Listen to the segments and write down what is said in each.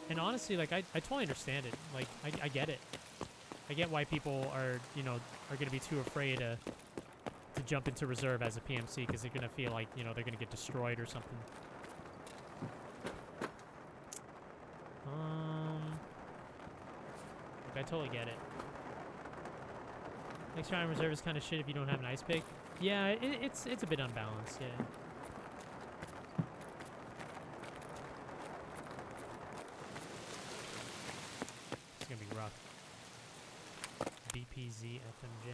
And honestly, like I totally understand it. Like I get it. I get why people are gonna be too afraid to jump into reserve as a PMC because they're gonna feel like they're gonna get destroyed or something. Look, I totally get it. Next round reserve is kind of shit if you don't have an ice pick. Yeah, it's a bit unbalanced. Yeah. It's gonna be rough. BPZ FMJ.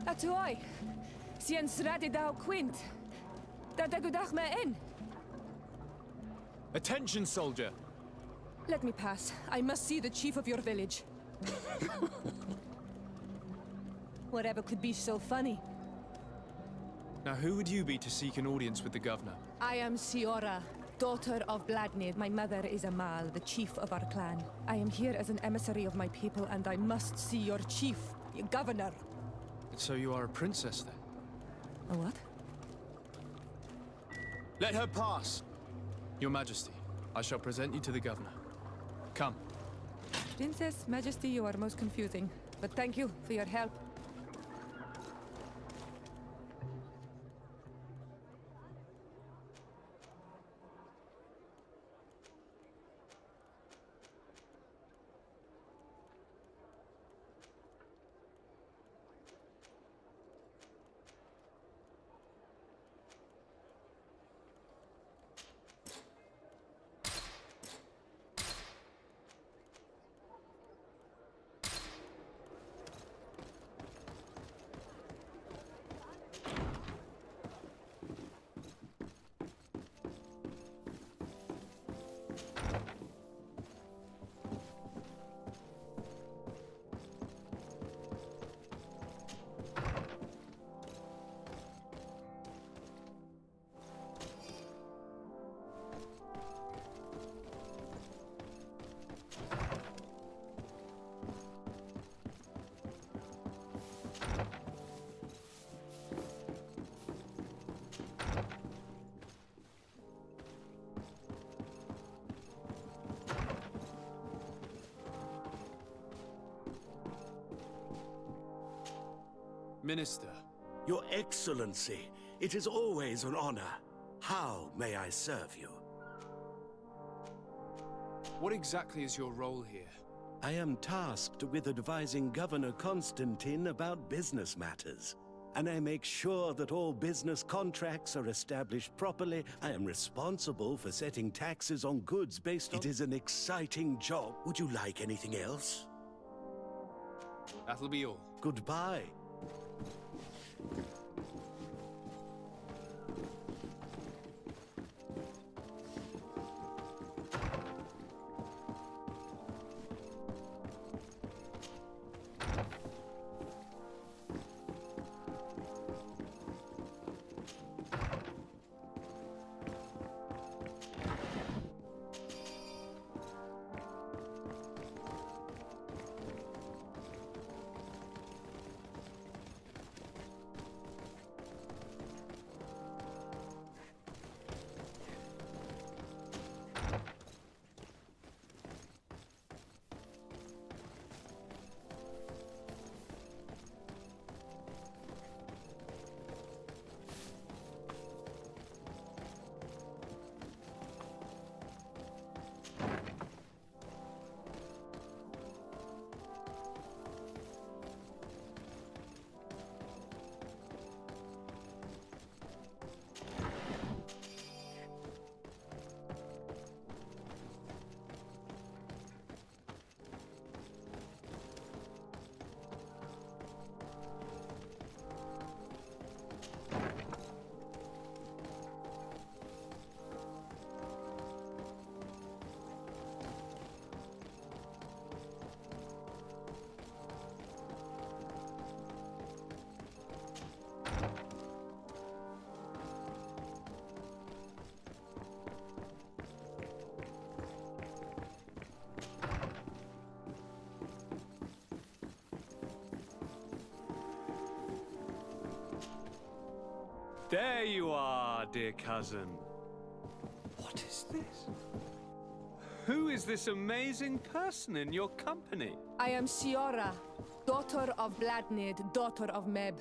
Atuoi, sien sradidau quint. Dadagudach me in. Attention, soldier! Let me pass. I must see the chief of your village. Whatever could be so funny? Now, who would you be to seek an audience with the governor? I am Siora, daughter of Vladnir. My mother is Amal, the chief of our clan. I am here as an emissary of my people, and I must see your chief, your governor. So you are a princess, then? A what? Let her pass! Your Majesty, I shall present you to the governor. Come. Princess, Majesty, you are most confusing. But thank you for your help. Minister. Your Excellency, it is always an honor. How may I serve you? What exactly is your role here? I am tasked with advising Governor Constantine about business matters. And I make sure that all business contracts are established properly. I am responsible for setting taxes on goods based on... It is an exciting job. Would you like anything else? That'll be all. Goodbye. There you are, dear cousin. What is this? Who is this amazing person in your company? I am Siora, daughter of Bladnid, daughter of Meb.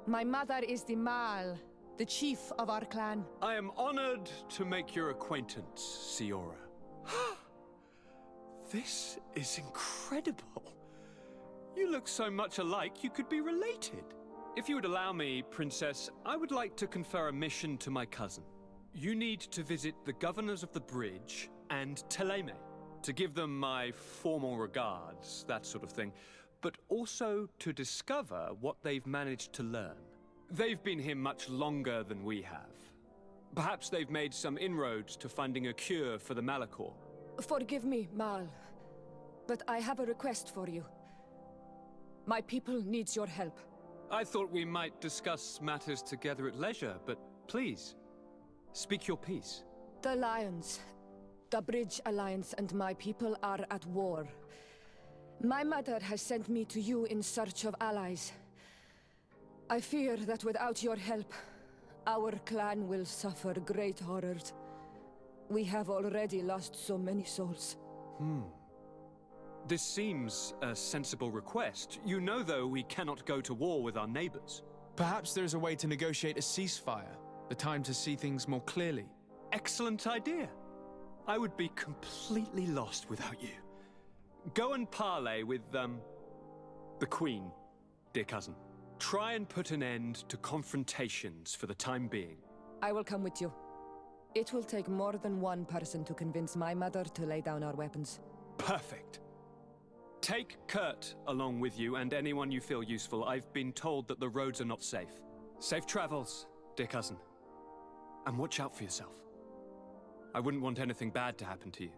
My mother is the Mal, the chief of our clan. I am honored to make your acquaintance, Siora. This is incredible. You look so much alike you could be related. If you would allow me, Princess, I would like to confer a mission to my cousin. You need to visit the governors of the bridge and Teleme to give them my formal regards, that sort of thing, but also to discover what they've managed to learn. They've been here much longer than we have. Perhaps they've made some inroads to finding a cure for the Malachor. Forgive me, Mal, but I have a request for you. My people needs your help. I thought we might discuss matters together at leisure, but please, speak your piece. The Lions, the Bridge Alliance and my people are at war. My mother has sent me to you in search of allies. I fear that without your help, our clan will suffer great horrors. We have already lost so many souls. This seems a sensible request. You know, though, we cannot go to war with our neighbors. Perhaps there's a way to negotiate a ceasefire. The time to see things more clearly. Excellent idea. I would be completely lost without you. Go and parley with, the Queen, dear cousin. Try and put an end to confrontations for the time being. I will come with you. It will take more than one person to convince my mother to lay down our weapons. Perfect. Take Kurt along with you and anyone you feel useful. I've been told that the roads are not safe. Safe travels, dear cousin. And watch out for yourself. I wouldn't want anything bad to happen to you.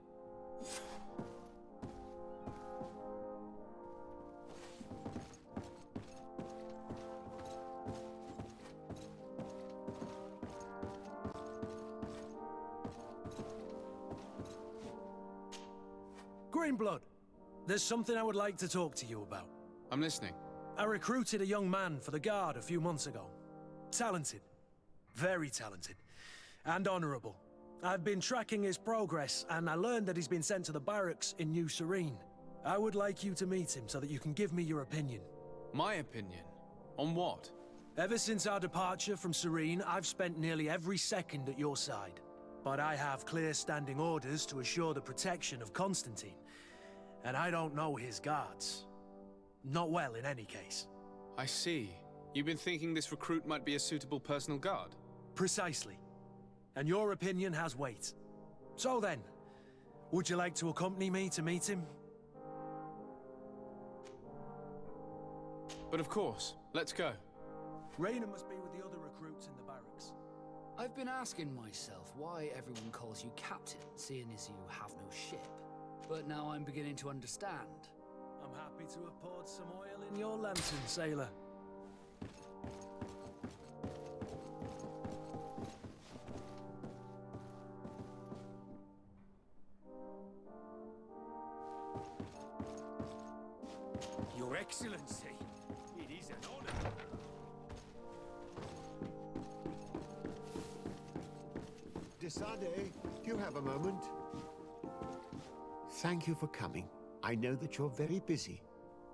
Greenblood, there's something I would like to talk to you about. I'm listening. I recruited a young man for the Guard a few months ago. Talented. Very talented. And honorable. I've been tracking his progress, and I learned that he's been sent to the barracks in New Serene. I would like you to meet him so that you can give me your opinion. My opinion? On what? Ever since our departure from Serene, I've spent nearly every second at your side. But I have clear standing orders to assure the protection of Constantine. And I don't know his guards. Not well, in any case. I see. You've been thinking this recruit might be a suitable personal guard? Precisely. And your opinion has weight. So then, would you like to accompany me to meet him? But of course. Let's go. Raina must be with the other recruits in the barracks. I've been asking myself why everyone calls you captain, seeing as you have no ship. But now I'm beginning to understand. I'm happy to have poured some oil in your lantern, sailor. Your Excellency, it is an honor. Desade, do you have a moment? Thank you for coming. I know that you're very busy,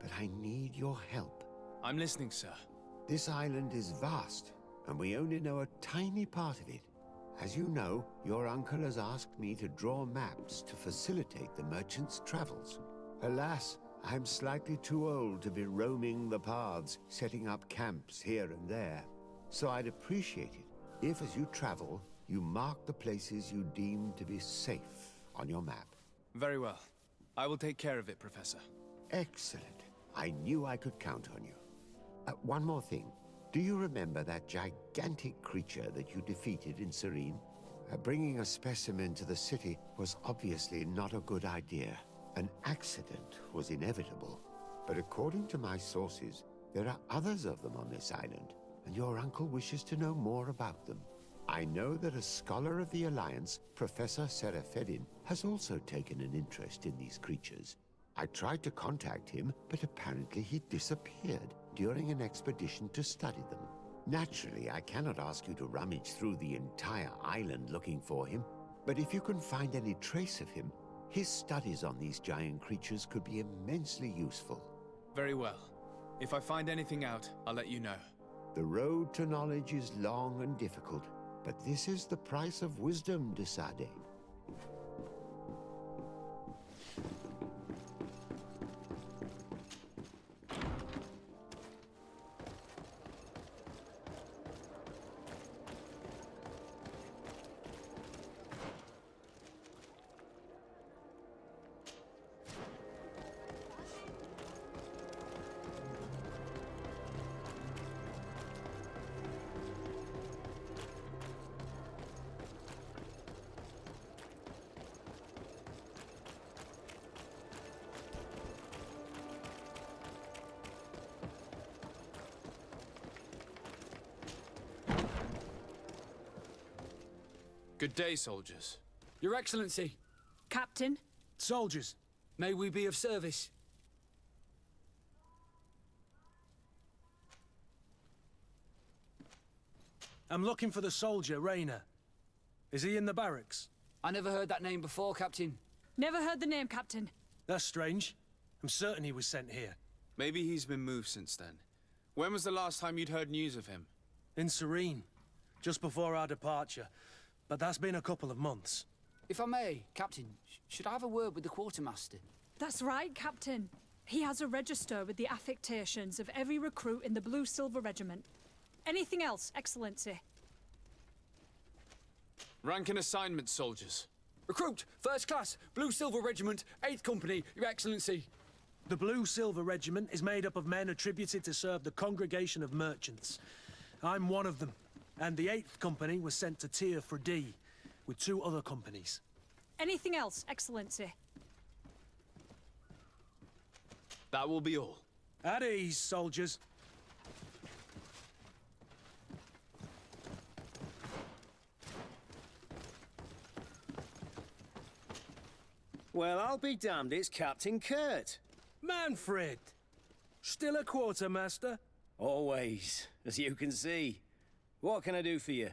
but I need your help. I'm listening, sir. This island is vast, and we only know a tiny part of it. As you know, your uncle has asked me to draw maps to facilitate the merchants' travels. Alas, I'm slightly too old to be roaming the paths, setting up camps here and there. So I'd appreciate it if, as you travel, you mark the places you deem to be safe on your map. Very well. I will take care of it, Professor. Excellent. I knew I could count on you. One more thing. Do you remember that gigantic creature that you defeated in Serene? Bringing a specimen to the city was obviously not a good idea. An accident was inevitable. But according to my sources, there are others of them on this island, and your uncle wishes to know more about them. I know that a scholar of the Alliance, Professor Serafedin, has also taken an interest in these creatures. I tried to contact him, but apparently he disappeared during an expedition to study them. Naturally, I cannot ask you to rummage through the entire island looking for him, but if you can find any trace of him, his studies on these giant creatures could be immensely useful. Very well. If I find anything out, I'll let you know. The road to knowledge is long and difficult, but this is the price of wisdom, de Sade. Good day, soldiers. Your Excellency, Captain? Soldiers, may we be of service? I'm looking for the soldier, Rayner. Is he in the barracks? I never heard that name before, Captain. Never heard the name, Captain. That's strange. I'm certain he was sent here. Maybe he's been moved since then. When was the last time you'd heard news of him? In Serene, just before our departure. But that's been a couple of months. If I may, Captain, should I have a word with the quartermaster? That's right, Captain. He has a register with the affectations of every recruit in the Blue Silver Regiment. Anything else, Excellency? Rank and assignment, soldiers. Recruit, first class, Blue Silver Regiment, 8th Company, Your Excellency. The Blue Silver Regiment is made up of men attributed to serve the Congregation of Merchants. I'm one of them. And the 8th Company was sent to Tyr for D, with 2 other companies. Anything else, Excellency? That will be all. At ease, soldiers. Well, I'll be damned, it's Captain Kurt. Manfred! Still a quartermaster? Always, as you can see. What can I do for you?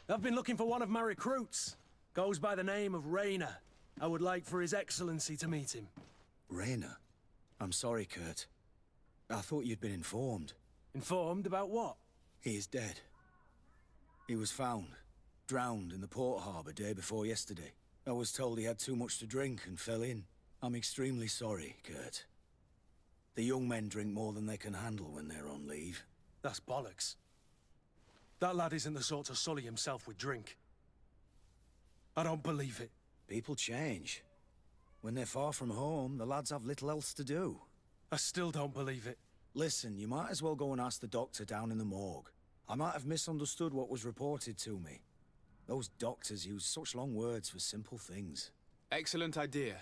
I've been looking for one of my recruits. Goes by the name of Rayner. I would like for His Excellency to meet him. Rayner? I'm sorry, Kurt. I thought you'd been informed. Informed about what? He is dead. He was found, drowned in the port harbour day before yesterday. I was told he had too much to drink and fell in. I'm extremely sorry, Kurt. The young men drink more than they can handle when they're on leave. That's bollocks. That lad isn't the sort to sully himself with drink. I don't believe it. People change. When they're far from home, the lads have little else to do. I still don't believe it. Listen, you might as well go and ask the doctor down in the morgue. I might have misunderstood what was reported to me. Those doctors use such long words for simple things. Excellent idea.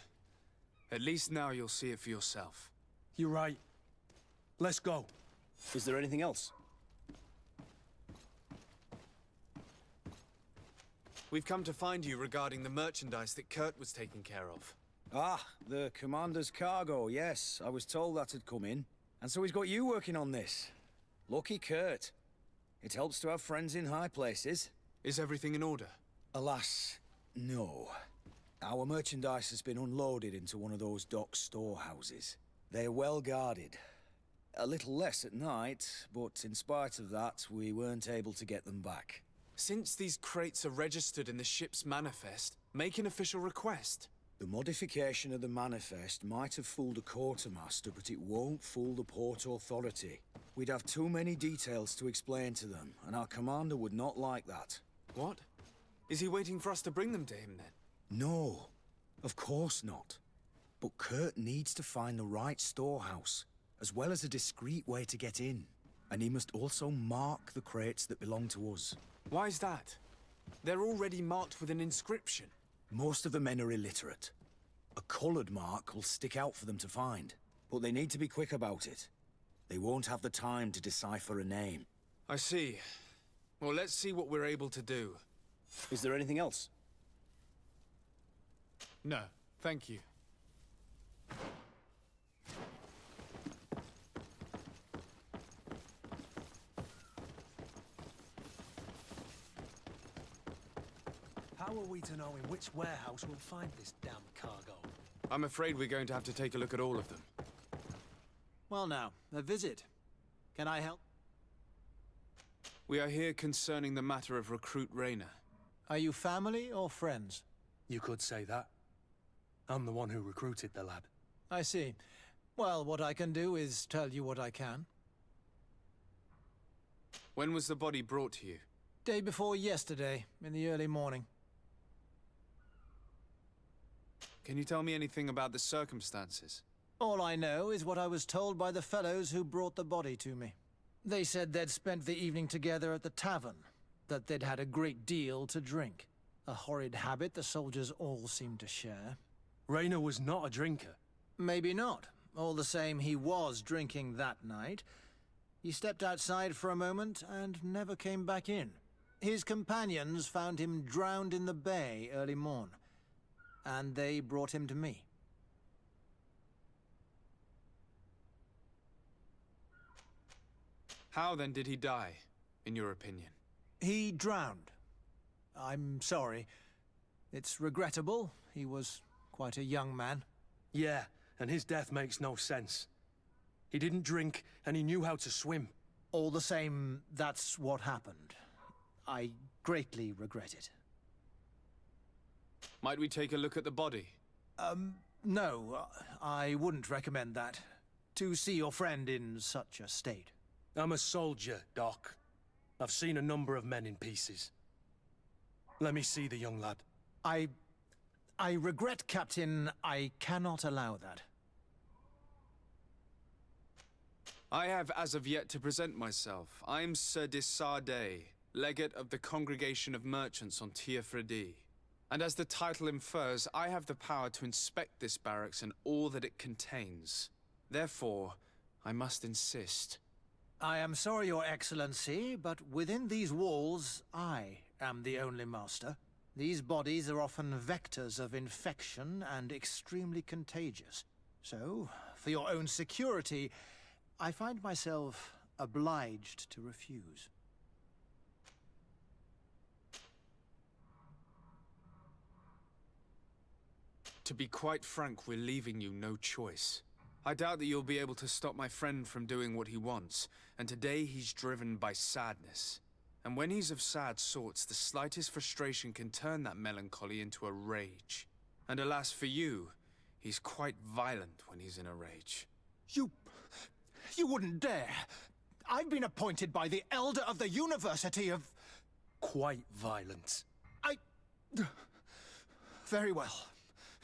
At least now you'll see it for yourself. You're right. Let's go. Is there anything else? We've come to find you regarding the merchandise that Kurt was taking care of. Ah, the commander's cargo, yes. I was told that had come in. And so he's got you working on this. Lucky Kurt. It helps to have friends in high places. Is everything in order? Alas, no. Our merchandise has been unloaded into one of those dock storehouses. They're well guarded. A little less at night, but in spite of that, we weren't able to get them back. Since these crates are registered in the ship's manifest, make an official request. The modification of the manifest might have fooled a quartermaster, but it won't fool the Port Authority. We'd have too many details to explain to them, and our commander would not like that. What? Is he waiting for us to bring them to him, then? No, of course not. But Kurt needs to find the right storehouse, as well as a discreet way to get in. And he must also mark the crates that belong to us. Why is that? They're already marked with an inscription. Most of the men are illiterate. A colored mark will stick out for them to find, but they need to be quick about it. They won't have the time to decipher a name. I see. Well, let's see what we're able to do. Is there anything else? No, thank you. How are we to know in which warehouse we'll find this damn cargo? I'm afraid we're going to have to take a look at all of them. Well now, a visit. Can I help? We are here concerning the matter of Recruit Rayner. Are you family or friends? You could say that. I'm the one who recruited the lad. I see. Well, what I can do is tell you what I can. When was the body brought to you? Day before yesterday, in the early morning. Can you tell me anything about the circumstances? All I know is what I was told by the fellows who brought the body to me. They said they'd spent the evening together at the tavern, that they'd had a great deal to drink. A horrid habit the soldiers all seemed to share. Rayner was not a drinker. Maybe not. All the same, he was drinking that night. He stepped outside for a moment and never came back in. His companions found him drowned in the bay early morn, and they brought him to me. How then did he die, in your opinion? He drowned. I'm sorry. It's regrettable. He was quite a young man. Yeah, and his death makes no sense. He didn't drink, and he knew how to swim. All the same, that's what happened. I greatly regret it. Might we take a look at the body? No, I wouldn't recommend that. To see your friend in such a state. I'm a soldier, Doc. I've seen a number of men in pieces. Let me see the young lad. I regret, Captain. I cannot allow that. I have as of yet to present myself. I'm Sir Desardet, legate of the Congregation of Merchants on Tiafredi. And as the title infers, I have the power to inspect this barracks and all that it contains. Therefore, I must insist. I am sorry, Your Excellency, but within these walls, I am the only master. These bodies are often vectors of infection and extremely contagious. So, for your own security, I find myself obliged to refuse. To be quite frank, we're leaving you no choice. I doubt that you'll be able to stop my friend from doing what he wants, and today he's driven by sadness. And when he's of sad sorts, the slightest frustration can turn that melancholy into a rage. And alas for you, he's quite violent when he's in a rage. You wouldn't dare! I've been appointed by the Elder of the University of... Quite violent. Very well.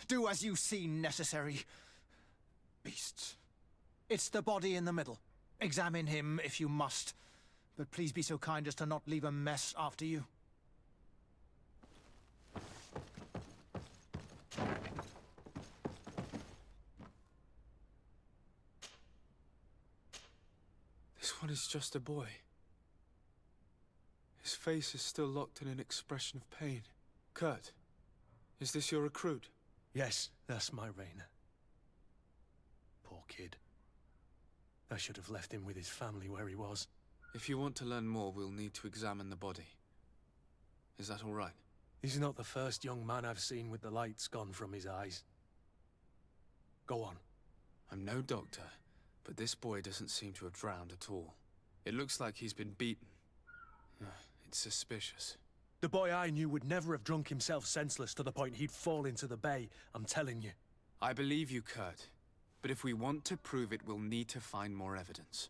Do as you see necessary. Beasts. It's the body in the middle. Examine him if you must. But please be so kind as to not leave a mess after you. This one is just a boy. His face is still locked in an expression of pain. Kurt, is this your recruit? Yes, that's my Rayner. Poor kid. I should have left him with his family where he was. If you want to learn more, we'll need to examine the body. Is that all right? He's not the first young man I've seen with the lights gone from his eyes. Go on. I'm no doctor, but this boy doesn't seem to have drowned at all. It looks like he's been beaten. It's suspicious. The boy I knew would never have drunk himself senseless to the point he'd fall into the bay, I'm telling you. I believe you, Kurt. But if we want to prove it, we'll need to find more evidence.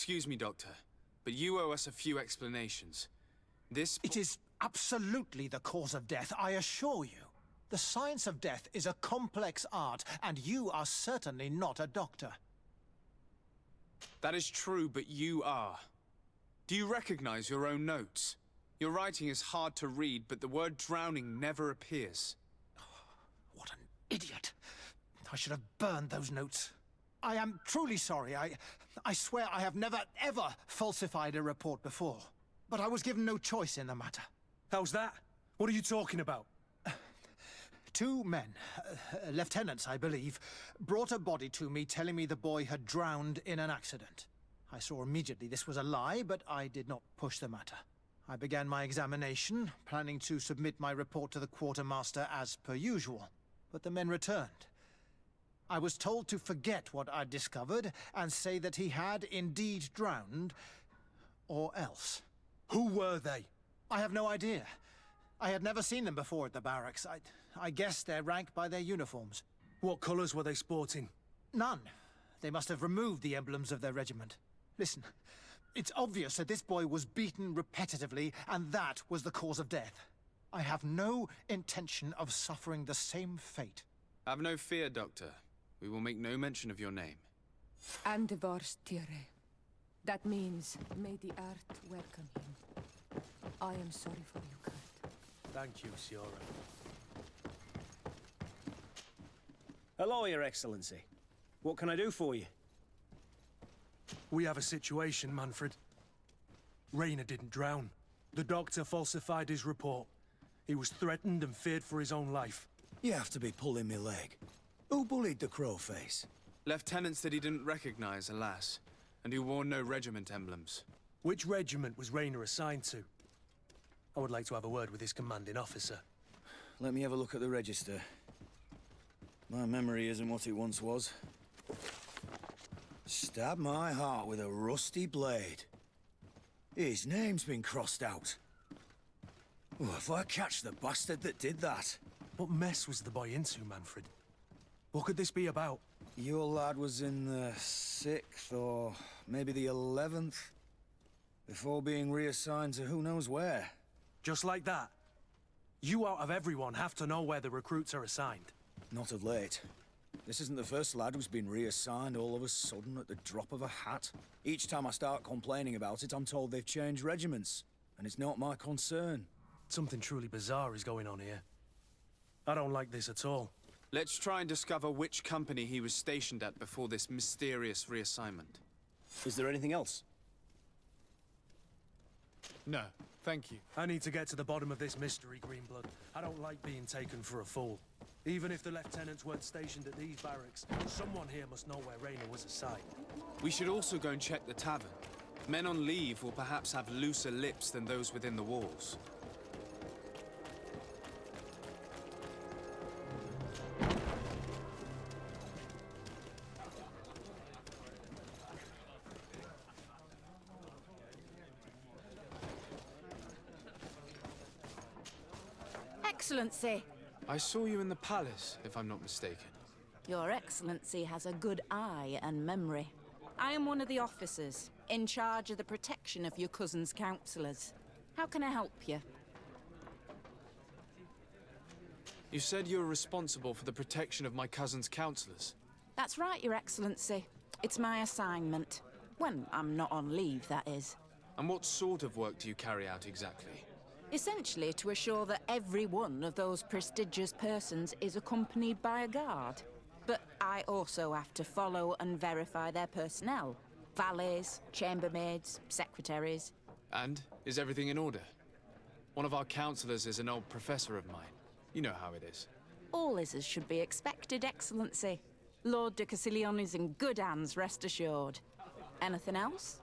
Excuse me, Doctor, but you owe us a few explanations. It is absolutely the cause of death, I assure you. The science of death is a complex art, and you are certainly not a doctor. That is true, but you are. Do you recognize your own notes? Your writing is hard to read, but the word drowning never appears. What an idiot. I should have burned those notes. I am truly sorry. I swear I have never, ever falsified a report before. But I was given no choice in the matter. How's that? What are you talking about? Two men, lieutenants, I believe, brought a body to me telling me the boy had drowned in an accident. I saw immediately this was a lie, but I did not push the matter. I began my examination, planning to submit my report to the quartermaster as per usual. But the men returned. I was told to forget what I'd discovered and say that he had indeed drowned, or else. Who were they? I have no idea. I had never seen them before at the barracks. I guessed their rank by their uniforms. What colours were they sporting? None. They must have removed the emblems of their regiment. Listen, it's obvious that this boy was beaten repetitively, and that was the cause of death. I have no intention of suffering the same fate. Have no fear, Doctor. We will make no mention of your name. Andevars Tire. That means, may the earth welcome him. I am sorry for you, Kurt. Thank you, Siora. Hello, Your Excellency. What can I do for you? We have a situation, Manfred. Rainer didn't drown. The doctor falsified his report. He was threatened and feared for his own life. You have to be pulling me leg. Who bullied the crowface? Lieutenants that he didn't recognize, alas, and who wore no regiment emblems. Which regiment was Rainer assigned to? I would like to have a word with his commanding officer. Let me have a look at the register. My memory isn't what it once was. Stab my heart with a rusty blade. His name's been crossed out. Oh, if I catch the bastard that did that. What mess was the boy into, Manfred? What could this be about? Your lad was in the 6th or maybe the 11th, before being reassigned to who knows where. Just like that? You out of everyone have to know where the recruits are assigned. Not of late. This isn't the first lad who's been reassigned all of a sudden at the drop of a hat. Each time I start complaining about it, I'm told they've changed regiments, and it's not my concern. Something truly bizarre is going on here. I don't like this at all. Let's try and discover which company he was stationed at before this mysterious reassignment. Is there anything else? No, thank you. I need to get to the bottom of this mystery, Greenblood. I don't like being taken for a fool. Even if the lieutenants weren't stationed at these barracks, someone here must know where Rainer was assigned. We should also go and check the tavern. Men on leave will perhaps have looser lips than those within the walls. Excellency. I saw you in the palace, if I'm not mistaken. Your Excellency has a good eye and memory. I am one of the officers, in charge of the protection of your cousin's councillors. How can I help you? You said you were responsible for the protection of my cousin's councillors. That's right, Your Excellency. It's my assignment. When I'm not on leave, that is. And what sort of work do you carry out exactly? Essentially to assure that every one of those prestigious persons is accompanied by a guard. But I also have to follow and verify their personnel. Valets, chambermaids, secretaries. And is everything in order? One of our councillors is an old professor of mine. You know how it is. All is as should be expected, Excellency. Lord de Cassilion is in good hands, rest assured. Anything else?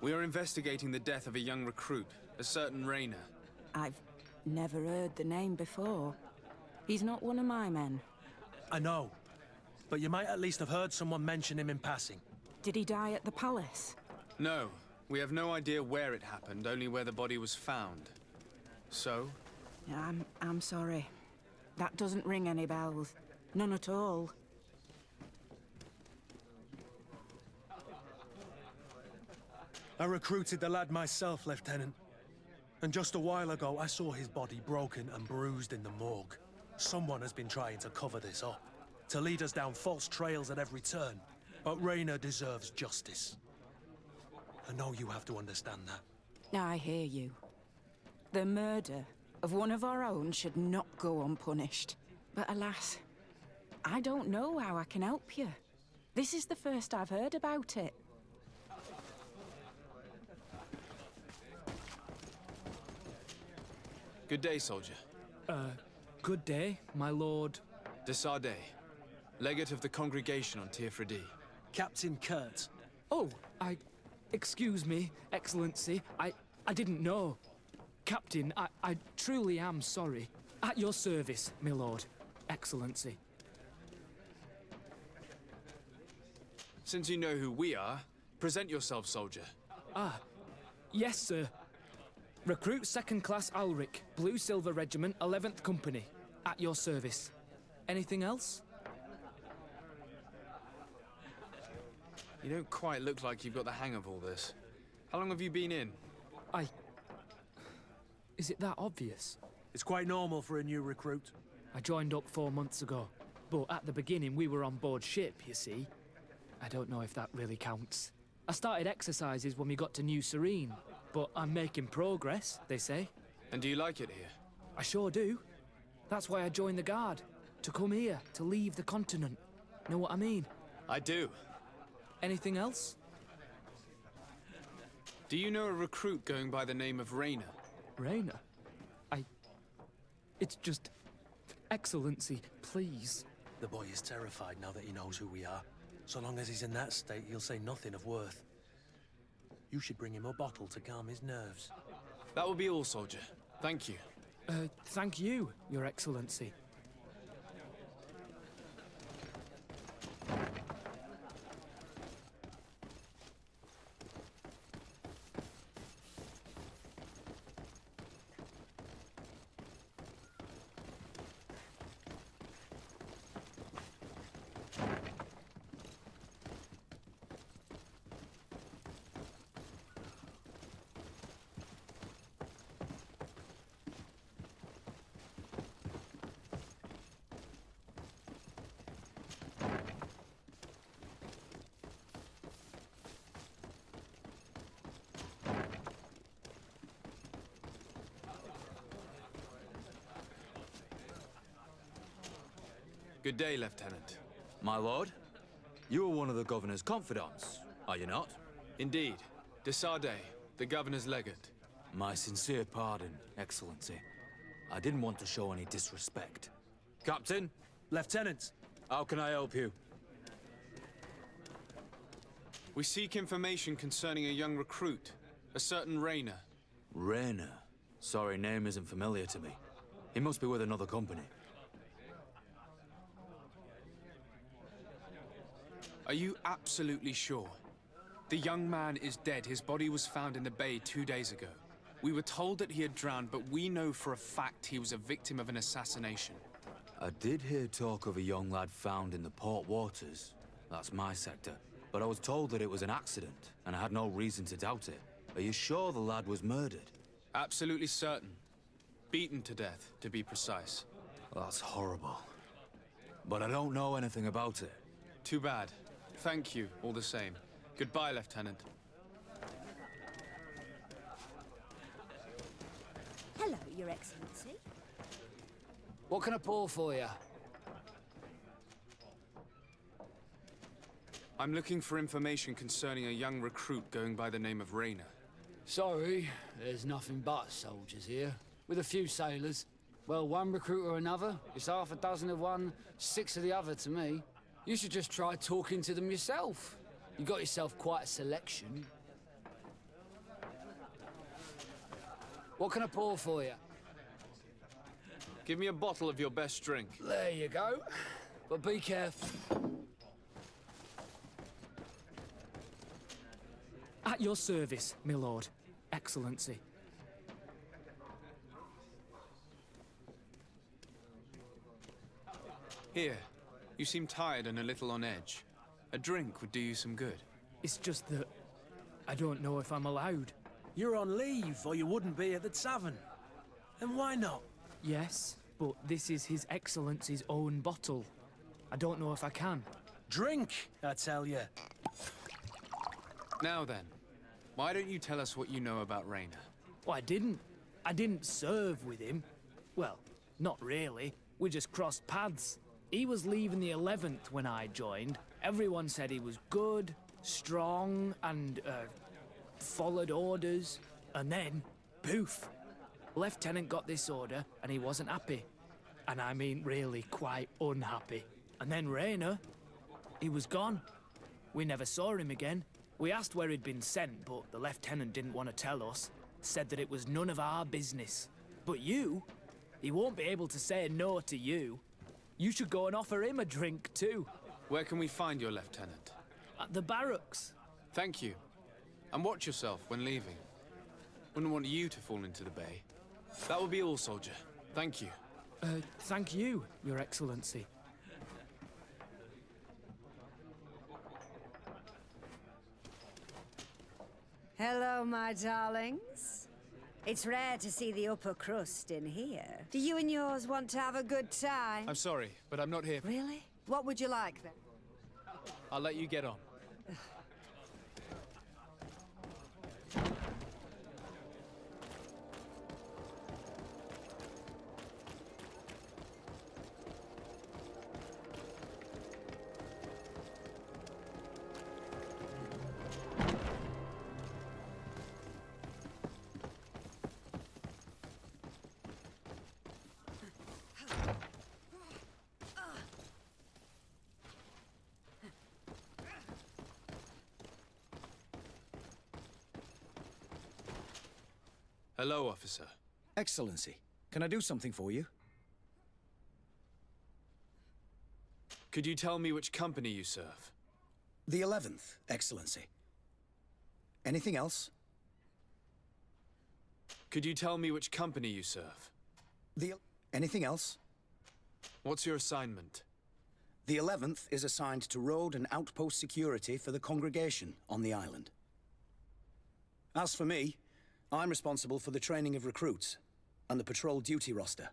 We are investigating the death of a young recruit, a certain Rainer. I've never heard the name before. He's not one of my men. I know, but you might at least have heard someone mention him in passing. Did he die at the palace? No, we have no idea where it happened, only where the body was found. So? I'm sorry. That doesn't ring any bells. None at all. I recruited the lad myself, Lieutenant. And just a while ago, I saw his body broken and bruised in the morgue. Someone has been trying to cover this up, to lead us down false trails at every turn. But Raynor deserves justice. I know you have to understand that. I hear you. The murder of one of our own should not go unpunished. But alas, I don't know how I can help you. This is the first I've heard about it. Good day, soldier. Good day, my lord. De Sardet, legate of the congregation on Tirfredi. Captain Kurt. Oh, excuse me, Excellency. I didn't know. Captain, I truly am sorry. At your service, my lord. Excellency. Since you know who we are, present yourself, soldier. Ah, yes, sir. Recruit 2nd Class Alric, Blue Silver Regiment, 11th Company. At your service. Anything else? You don't quite look like you've got the hang of all this. How long have you been in? Is it that obvious? It's quite normal for a new recruit. I joined up 4 months ago. But at the beginning, we were on board ship, you see. I don't know if that really counts. I started exercises when we got to New Serene. But I'm making progress, they say. And do you like it here? I sure do. That's why I joined the Guard. To come here, to leave the continent. Know what I mean? I do. Anything else? Do you know a recruit going by the name of Raynor? Raynor? It's just... Excellency, please. The boy is terrified now that he knows who we are. So long as he's in that state, he'll say nothing of worth. You should bring him a bottle to calm his nerves. That will be all, soldier. Thank you. Thank you, Your Excellency. Good day, Lieutenant. My lord, you are one of the governor's confidants, are you not? Indeed. De Sardet, the governor's legate. My sincere pardon, Excellency. I didn't want to show any disrespect. Captain? Lieutenant! How can I help you? We seek information concerning a young recruit, a certain Raynor. Raynor? Sorry, name isn't familiar to me. He must be with another company. Are you absolutely sure? The young man is dead. His body was found in the bay 2 days ago. We were told that he had drowned, but we know for a fact he was a victim of an assassination. I did hear talk of a young lad found in the port waters. That's my sector. But I was told that it was an accident, and I had no reason to doubt it. Are you sure the lad was murdered? Absolutely certain. Beaten to death, to be precise. That's horrible. But I don't know anything about it. Too bad. Thank you, all the same. Goodbye, Lieutenant. Hello, Your Excellency. What can I pour for you? I'm looking for information concerning a young recruit going by the name of Raynor. Sorry, there's nothing but soldiers here. With a few sailors. Well, one recruit or another. It's half a dozen of one, 6 of the other to me. You should just try talking to them yourself. You got yourself quite a selection. What can I pour for you? Give me a bottle of your best drink. There you go. But be careful. At your service, my lord. Excellency. Here. You seem tired and a little on edge. A drink would do you some good. It's just that... I don't know if I'm allowed. You're on leave, or you wouldn't be at the tavern. And why not? Yes, but this is His Excellency's own bottle. I don't know if I can. Drink, I tell you. Now then, why don't you tell us what you know about Raynor? Well, I didn't serve with him. Well, not really. We just crossed paths. He was leaving the 11th when I joined. Everyone said he was good, strong, and, followed orders. And then, poof. Lieutenant got this order, and he wasn't happy. And I mean really quite unhappy. And then Raynor, he was gone. We never saw him again. We asked where he'd been sent, but the lieutenant didn't want to tell us. Said that it was none of our business. But you, he won't be able to say no to you. You should go and offer him a drink too. Where can we find your lieutenant? At the barracks. Thank you. And watch yourself when leaving. Wouldn't want you to fall into the bay. That will be all, soldier. Thank you. Thank you, Your Excellency. Hello, my darlings. It's rare to see the upper crust in here. Do you and yours want to have a good time? I'm sorry, but I'm not here. Really? What would you like, then? I'll let you get on. Hello, officer. Excellency, can I do something for you? Could you tell me which company you serve? The 11th, Excellency. Anything else? Could you tell me which company you serve? Anything else? What's your assignment? The 11th is assigned to road and outpost security for the congregation on the island. As for me, I'm responsible for the training of recruits and the patrol duty roster.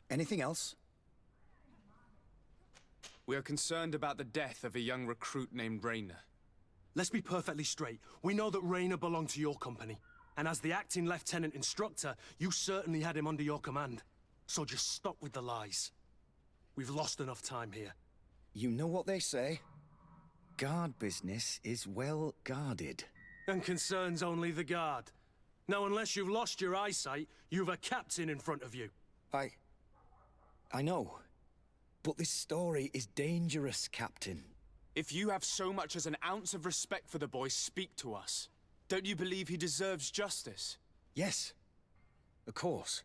Anything else? We are concerned about the death of a young recruit named Raynor. Let's be perfectly straight. We know that Raynor belonged to your company. And as the acting lieutenant instructor, you certainly had him under your command. So just stop with the lies. We've lost enough time here. You know what they say? Guard business is well guarded. And concerns only the guard. Now, unless you've lost your eyesight, you've a captain in front of you. I know. But this story is dangerous, Captain. If you have so much as an ounce of respect for the boy, speak to us. Don't you believe he deserves justice? Yes, of course.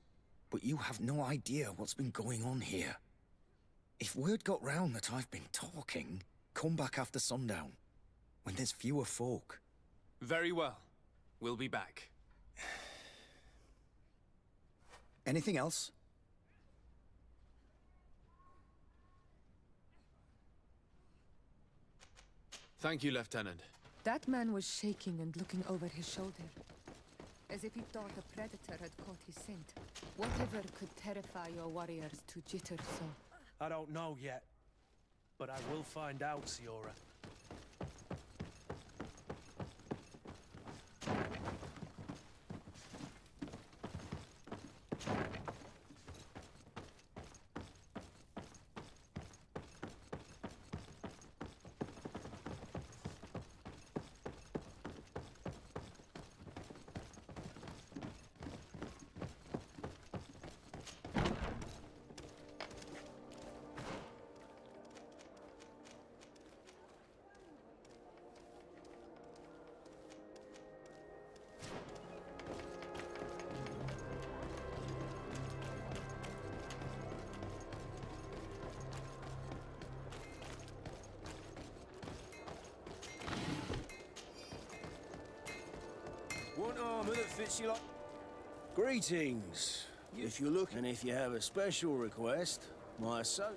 But you have no idea what's been going on here. If word got round that I've been talking, come back after sundown, when there's fewer folk. Very well. We'll be back. Anything else? Thank you, Lieutenant. That man was shaking and looking over his shoulder, as if he thought a predator had caught his scent. Whatever could terrify your warriors to jitter so? I don't know yet, but I will find out, Siora. One armor that fits you like... Greetings. If you look and if you have a special request, my so...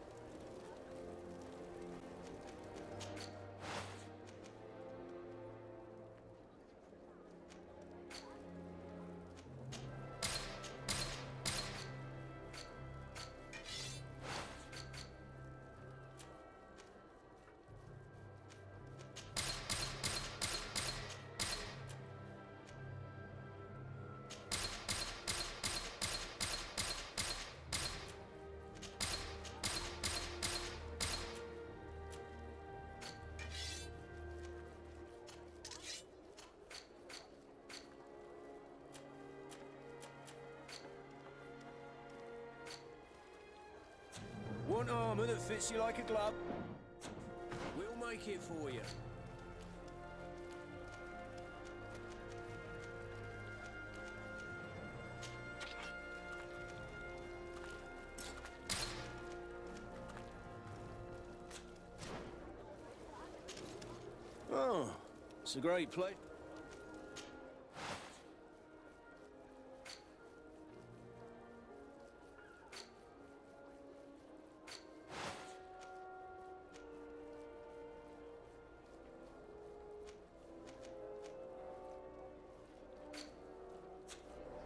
Want armor that fits you like a glove? We'll make it for you. Oh, it's a great place.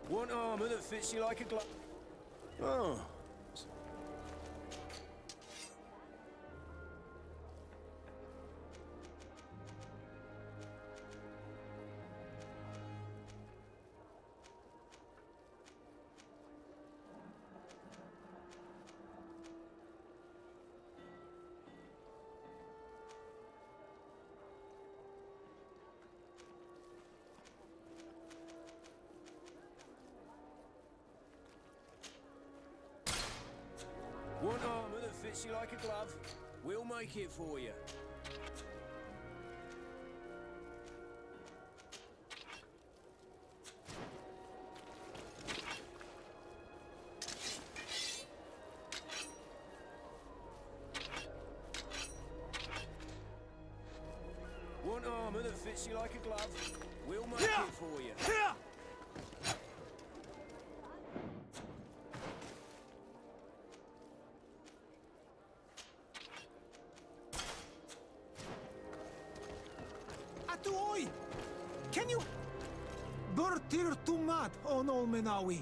Want armor that fits you like a glove? Oh. Want armor that fits you like a glove? We'll make it for you. Want armor that fits you like a glove? We'll make it for you. Atuoi! Can you... Bertir Tumat on Olmenawi.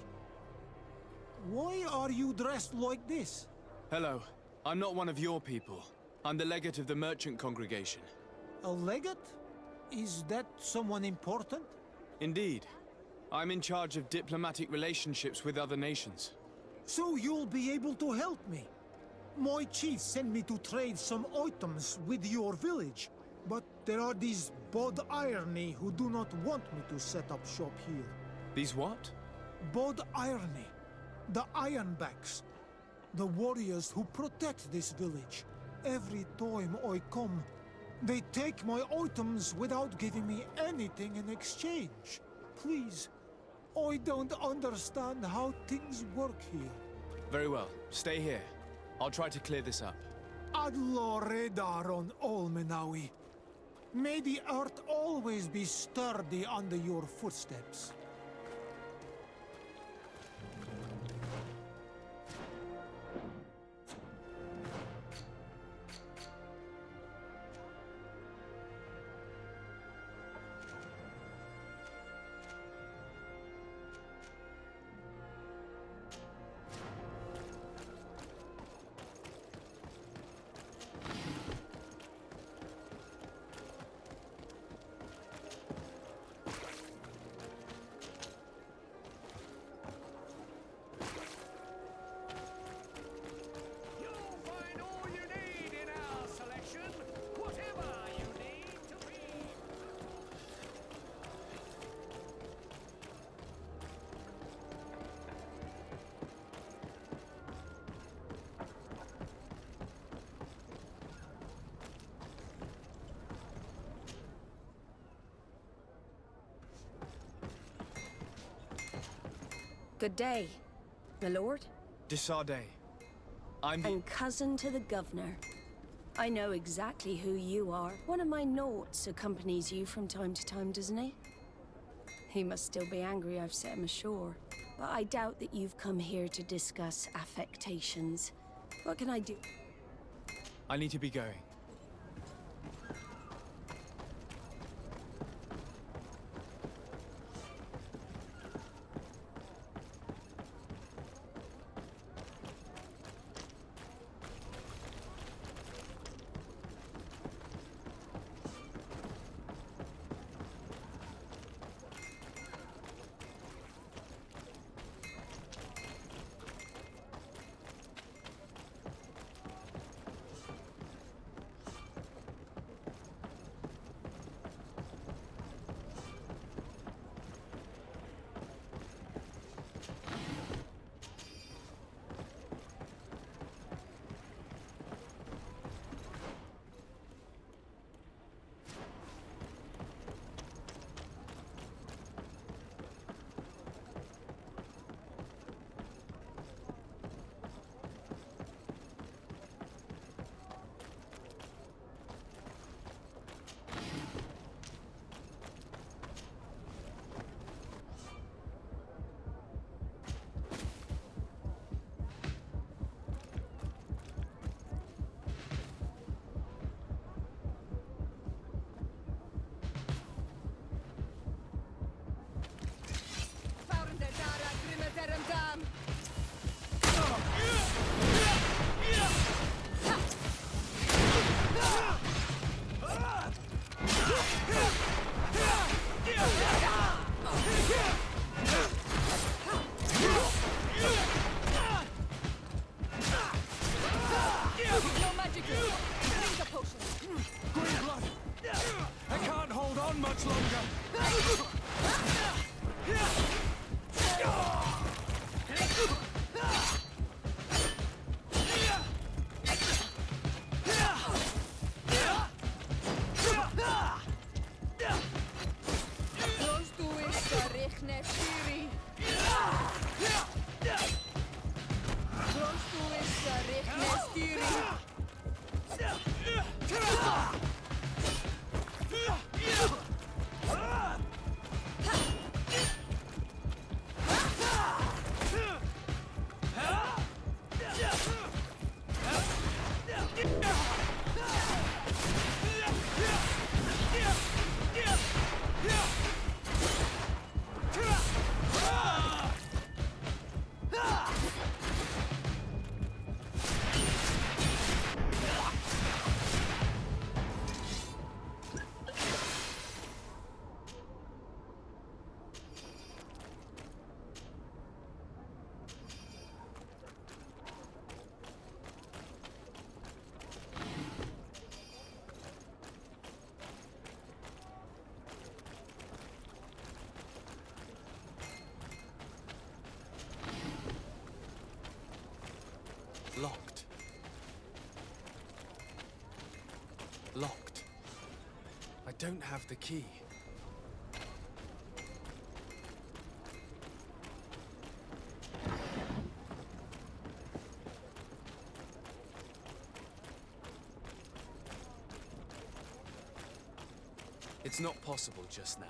Why are you dressed like this? Hello. I'm not one of your people. I'm the legate of the merchant congregation. A legate? Is that someone important? Indeed. I'm in charge of diplomatic relationships with other nations. So you'll be able to help me. My chief sent me to trade some items with your village. But there are these Bod Irony who do not want me to set up shop here. These what? Bod Irony. The Ironbacks. The warriors who protect this village. Every time I come, they take my items without giving me anything in exchange. Please, I don't understand how things work here. Very well. Stay here. I'll try to clear this up. Adlo Redar on Olmenawi. May the earth always be sturdy under your footsteps. Good day, my lord. Desarde. I'm the... And cousin to the governor. I know exactly who you are. One of my naughts accompanies you from time to time, doesn't he? He must still be angry I've set him ashore. But I doubt that you've come here to discuss affectations. What can I do? I need to be going. much longer! Locked. Locked. I don't have the key. It's not possible just now.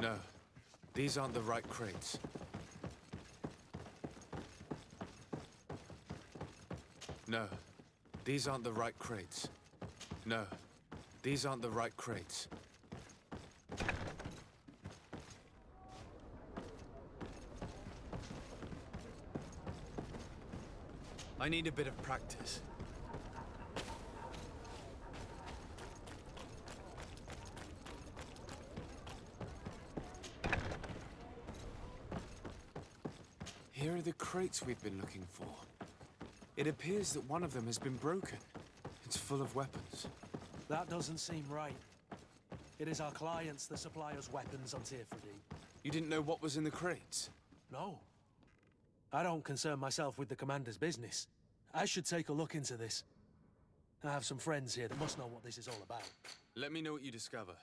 No, these aren't the right crates. No, these aren't the right crates. No, these aren't the right crates. I need a bit of practice. Here are the crates we've been looking for. It appears that one of them has been broken. It's full of weapons. That doesn't seem right. It is our clients that supply us weapons on Tier 3D. You didn't know what was in the crates? No. I don't concern myself with the commander's business. I should take a look into this. I have some friends here that must know what this is all about. Let me know what you discover.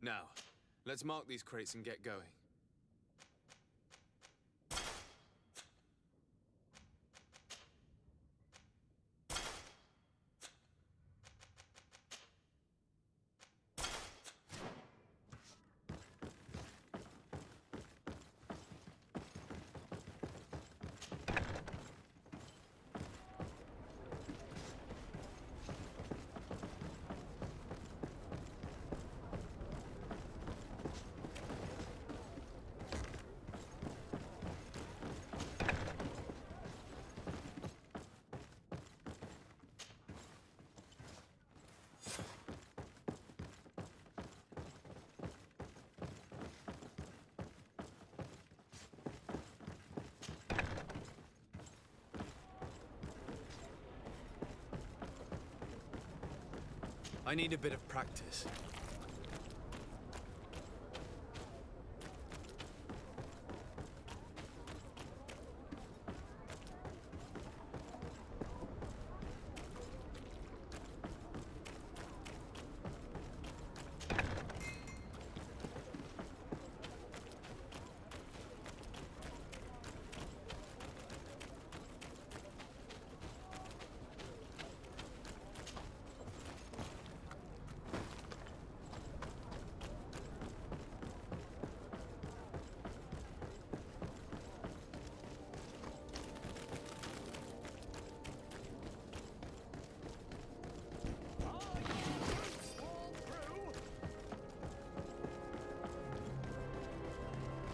Now, let's mark these crates and get going. I need a bit of practice.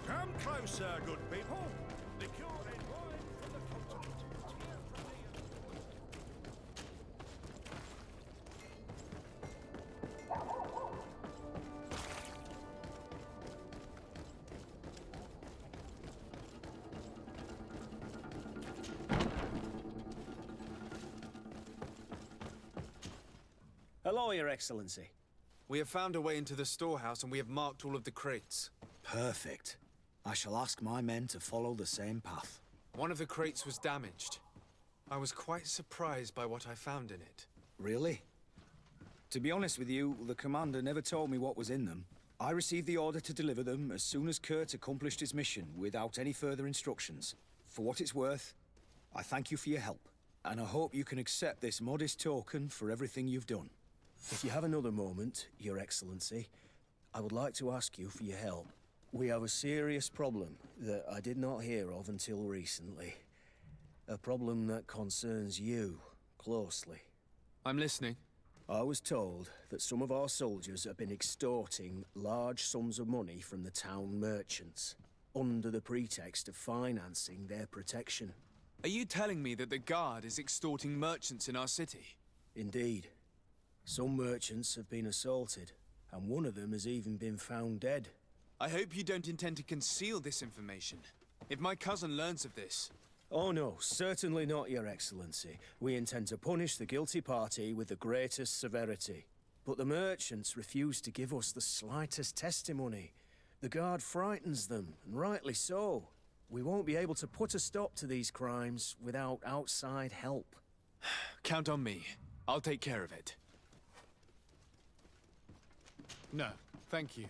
Come closer, good people. Liqueur and wine from the continent. Hello, Your Excellency. We have found a way into the storehouse and we have marked all of the crates. Perfect. I shall ask my men to follow the same path. One of the crates was damaged. I was quite surprised by what I found in it. Really? To be honest with you, the commander never told me what was in them. I received the order to deliver them as soon as Kurt accomplished his mission without any further instructions. For what it's worth, I thank you for your help, and I hope you can accept this modest token for everything you've done. If you have another moment, Your Excellency, I would like to ask you for your help. We have a serious problem that I did not hear of until recently. A problem that concerns you closely. I'm listening. I was told that some of our soldiers have been extorting large sums of money from the town merchants, under the pretext of financing their protection. Are you telling me that the Guard is extorting merchants in our city? Indeed. Some merchants have been assaulted, and one of them has even been found dead. I hope you don't intend to conceal this information. If my cousin learns of this... Oh no, certainly not, Your Excellency. We intend to punish the guilty party with the greatest severity. But the merchants refuse to give us the slightest testimony. The Guard frightens them, and rightly so. We won't be able to put a stop to these crimes without outside help. Count on me. I'll take care of it. No, thank you.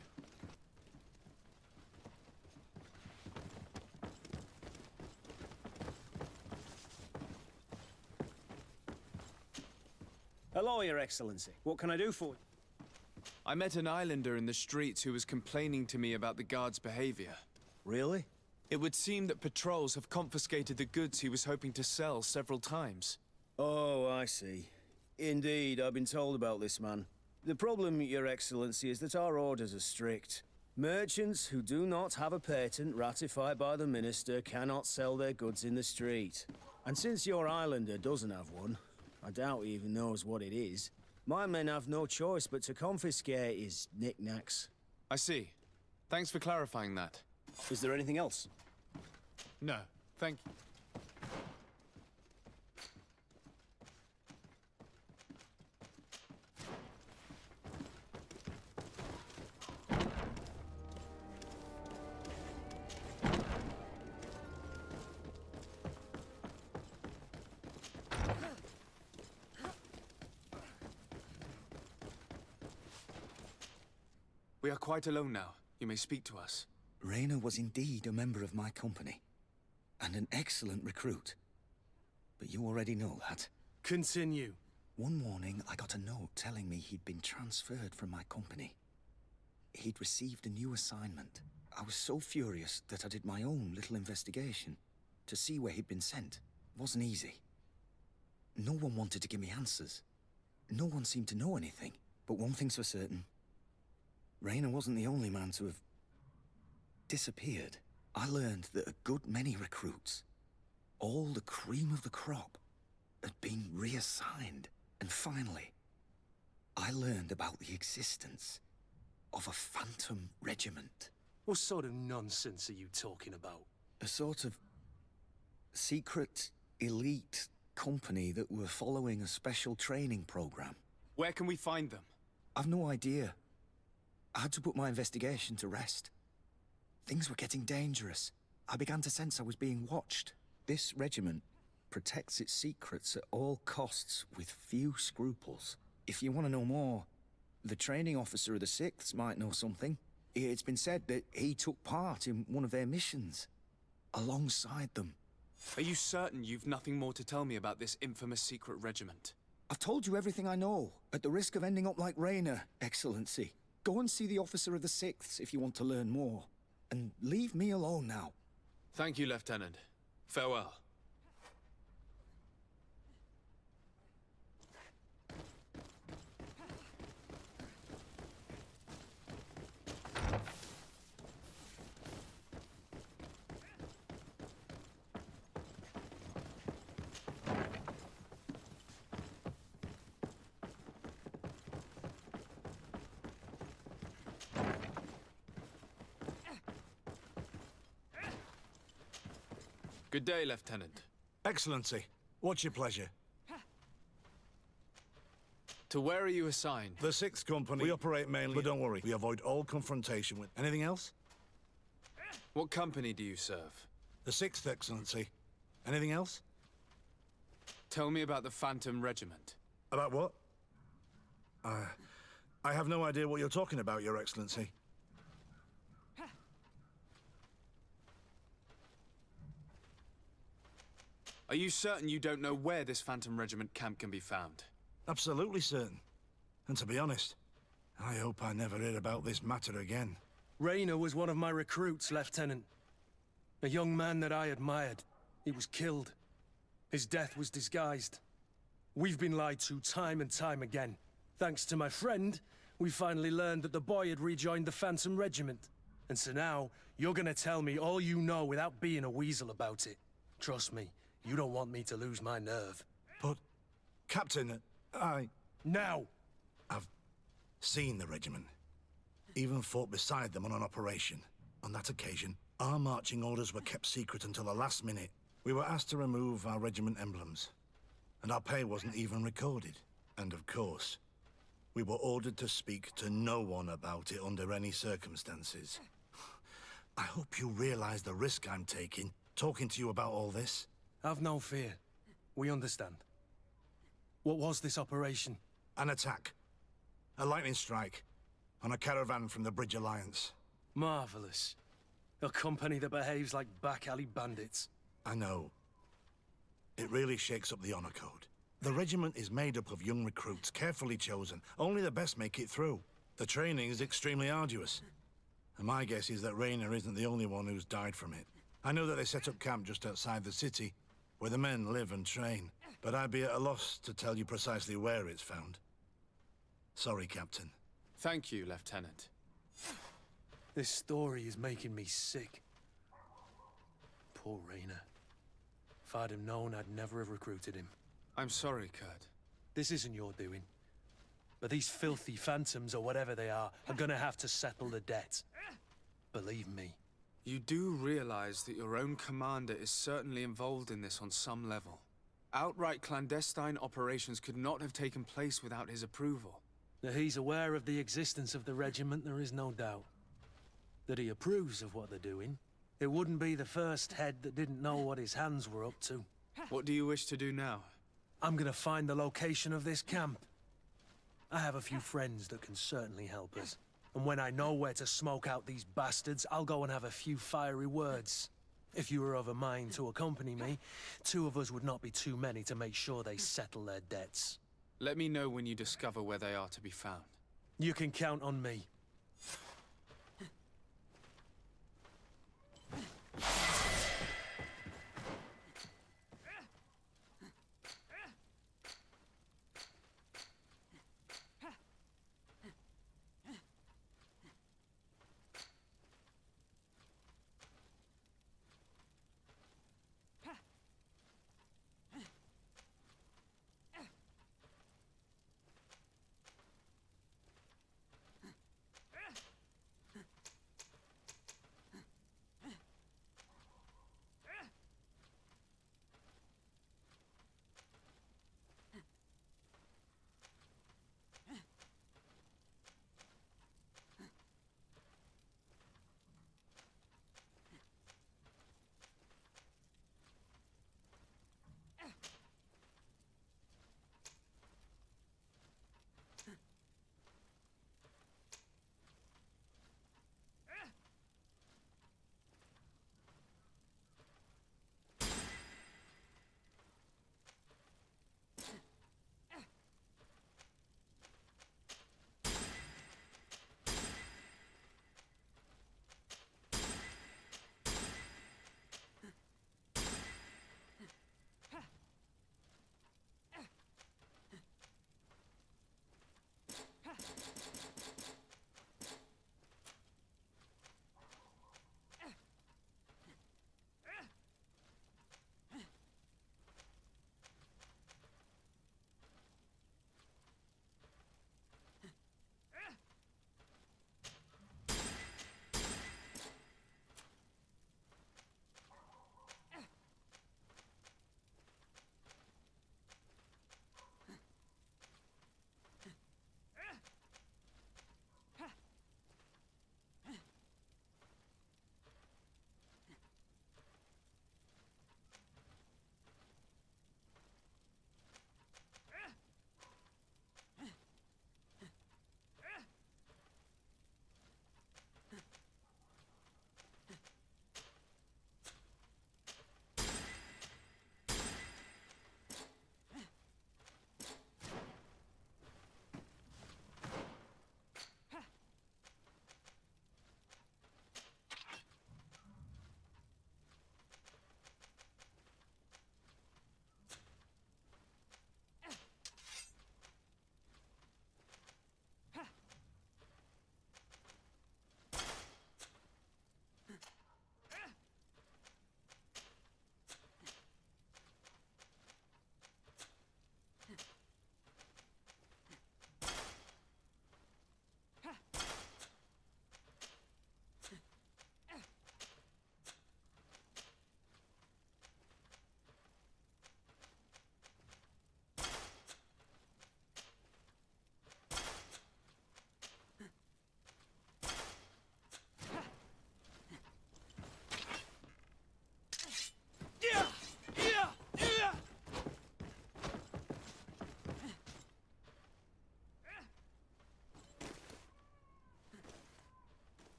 Hello, Your Excellency. What can I do for you? I met an islander in the streets who was complaining to me about the Guard's behavior. Really? It would seem that patrols have confiscated the goods he was hoping to sell several times. Oh, I see. Indeed, I've been told about this man. The problem, Your Excellency, is that our orders are strict. Merchants who do not have a patent ratified by the Minister cannot sell their goods in the street. And since your islander doesn't have one, I doubt he even knows what it is, my men have no choice but to confiscate his knickknacks. I see. Thanks for clarifying that. Is there anything else? No, thank you. We are quite alone now. You may speak to us. Rainer was indeed a member of my company, and an excellent recruit. But you already know that. Continue. One morning, I got a note telling me he'd been transferred from my company. He'd received a new assignment. I was so furious that I did my own little investigation to see where he'd been sent. It wasn't easy. No one wanted to give me answers. No one seemed to know anything. But one thing's for certain. Rainer wasn't the only man to have disappeared. I learned that a good many recruits, all the cream of the crop, had been reassigned. And finally, I learned about the existence of a phantom regiment. What sort of nonsense are you talking about? A sort of secret, elite company that were following a special training program. Where can we find them? I've no idea. I had to put my investigation to rest. Things were getting dangerous. I began to sense I was being watched. This regiment protects its secrets at all costs with few scruples. If you want to know more, the training officer of the 6th might know something. It's been said that he took part in one of their missions, alongside them. Are you certain you've nothing more to tell me about this infamous secret regiment? I've told you everything I know, at the risk of ending up like Raynor, Excellency. Go and see the officer of the 6th if you want to learn more. And leave me alone now. Thank you, Lieutenant. Farewell. Good day, Lieutenant. Excellency, what's your pleasure? To where are you assigned? The 6th Company. We operate mainly... But don't worry, we avoid all confrontation with... Anything else? What company do you serve? The 6th, Excellency. Anything else? Tell me about the Phantom Regiment. About what? I have no idea what you're talking about, Your Excellency. Are you certain you don't know where this Phantom Regiment camp can be found? Absolutely certain. And to be honest, I hope I never hear about this matter again. Raynor was one of my recruits, Lieutenant. A young man that I admired. He was killed. His death was disguised. We've been lied to time and time again. Thanks to my friend, we finally learned that the boy had rejoined the Phantom Regiment. And so now, you're gonna tell me all you know without being a weasel about it. Trust me, you don't want me to lose my nerve. But, Captain, Now! I've seen the regiment. Even fought beside them on an operation. On that occasion, our marching orders were kept secret until the last minute. We were asked to remove our regiment emblems. And our pay wasn't even recorded. And of course, we were ordered to speak to no one about it under any circumstances. I hope you realize the risk I'm taking, talking to you about all this. Have no fear. We understand. What was this operation? An attack. A lightning strike. On a caravan from the Bridge Alliance. Marvelous. A company that behaves like back-alley bandits. I know. It really shakes up the honor code. The regiment is made up of young recruits, carefully chosen. Only the best make it through. The training is extremely arduous. And my guess is that Raynor isn't the only one who's died from it. I know that they set up camp just outside the city, where the men live and train. But I'd be at a loss to tell you precisely where it's found. Sorry, Captain. Thank you, Lieutenant. This story is making me sick. Poor Raynor. If I'd have known, I'd never have recruited him. I'm sorry, Kurt. This isn't your doing. But these filthy phantoms, or whatever they are gonna have to settle the debt. Believe me. You do realize that your own commander is certainly involved in this on some level. Outright clandestine operations could not have taken place without his approval. That he's aware of the existence of the regiment, there is no doubt. That he approves of what they're doing. It wouldn't be the first head that didn't know what his hands were up to. What do you wish to do now? I'm gonna find the location of this camp. I have a few friends that can certainly help us. And when I know where to smoke out these bastards, I'll go and have a few fiery words. If you were of a mind to accompany me, 2 of us would not be too many to make sure they settle their debts. Let me know when you discover where they are to be found. You can count on me.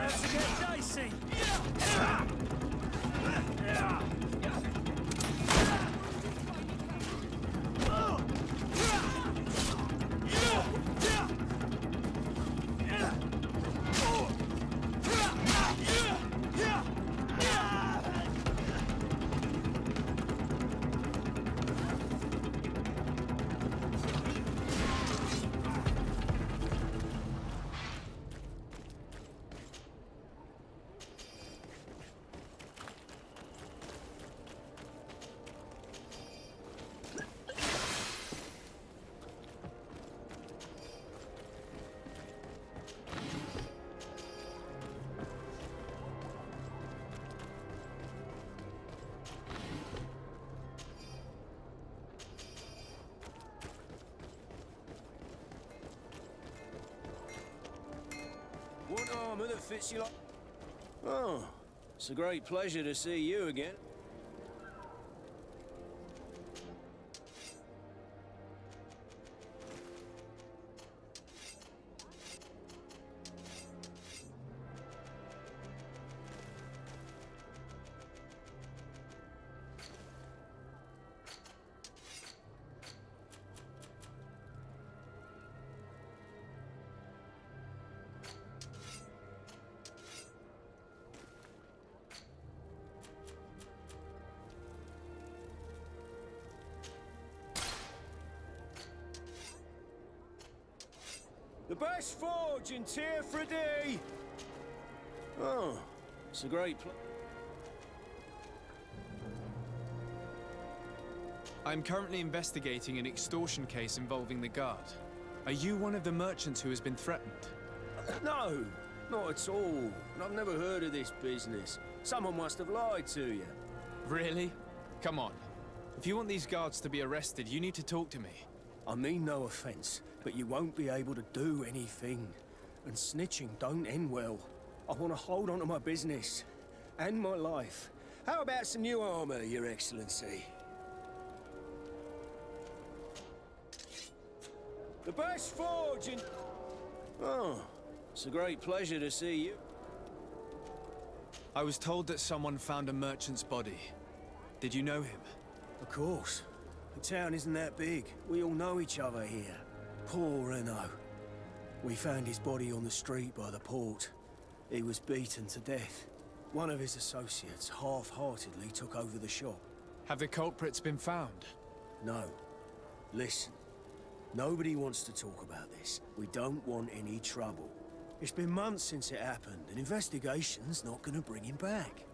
about to get dicey. What armor that fits you like... Oh, it's a great pleasure to see you again. The best forge in Tier 3D! Oh, it's a great place. I'm currently investigating an extortion case involving the Guard. Are you one of the merchants who has been threatened? No, not at all. I've never heard of this business. Someone must have lied to you. Really? Come on. If you want these guards to be arrested, you need to talk to me. I mean no offense, but you won't be able to do anything. And snitching don't end well. I want to hold on to my business. And my life. How about some new armor, Your Excellency? The best forge in... Oh, it's a great pleasure to see you. I was told that someone found a merchant's body. Did you know him? Of course. The town isn't that big. We all know each other here. Poor Renault. We found his body on the street by the port. He was beaten to death. One of his associates half-heartedly took over the shop. Have the culprits been found? No. Listen. Nobody wants to talk about this. We don't want any trouble. It's been months since it happened. An investigation's not gonna bring him back.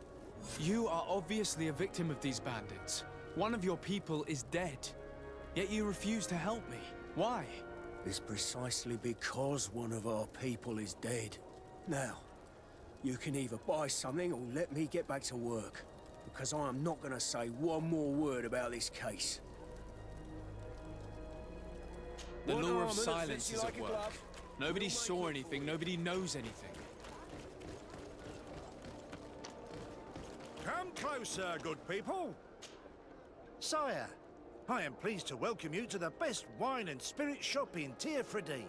You are obviously a victim of these bandits. One of your people is dead. Yet you refuse to help me. Why? It's precisely because one of our people is dead. Now, you can either buy something or let me get back to work. Because I am not gonna say one more word about this case. The What law armor of that silence fits you is like at a work. glove? Nobody saw anything, nobody knows anything. Come closer, good people. Sire, I am pleased to welcome you to the best wine and spirit shop in Tier 3D.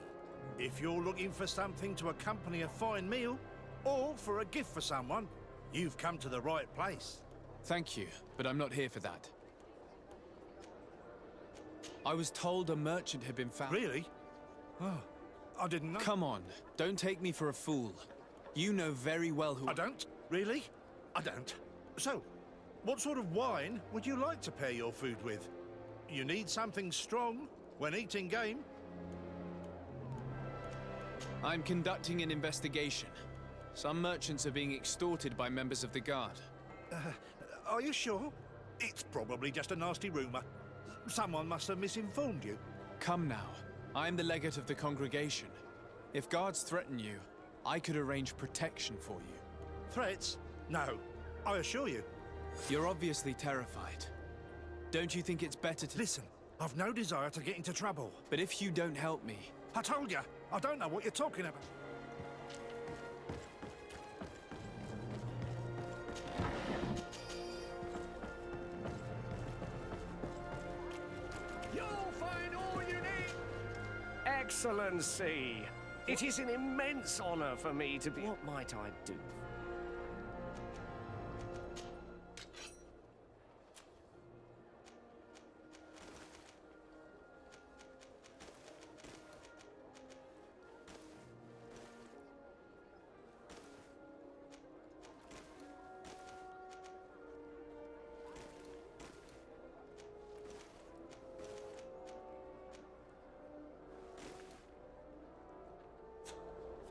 If you're looking for something to accompany a fine meal, or for a gift for someone, you've come to the right place. Thank you, but I'm not here for that. I was told a merchant had been found. Really? Oh, I didn't know. Come on, don't take me for a fool. You know very well who... I don't? Really? I don't. So, what sort of wine would you like to pair your food with? You need something strong when eating game? I'm conducting an investigation. Some merchants are being extorted by members of the Guard. Are you sure? It's probably just a nasty rumor. Someone must have misinformed you. Come now. I'm the legate of the congregation. If guards threaten you, I could arrange protection for you. Threats? No. I assure you. You're obviously terrified. Don't you think it's better to... Listen, I've no desire to get into trouble. But if you don't help me... I told you, I don't know what you're talking about. You'll find all you need. Excellency, It is an immense honor for me to be... What might I do?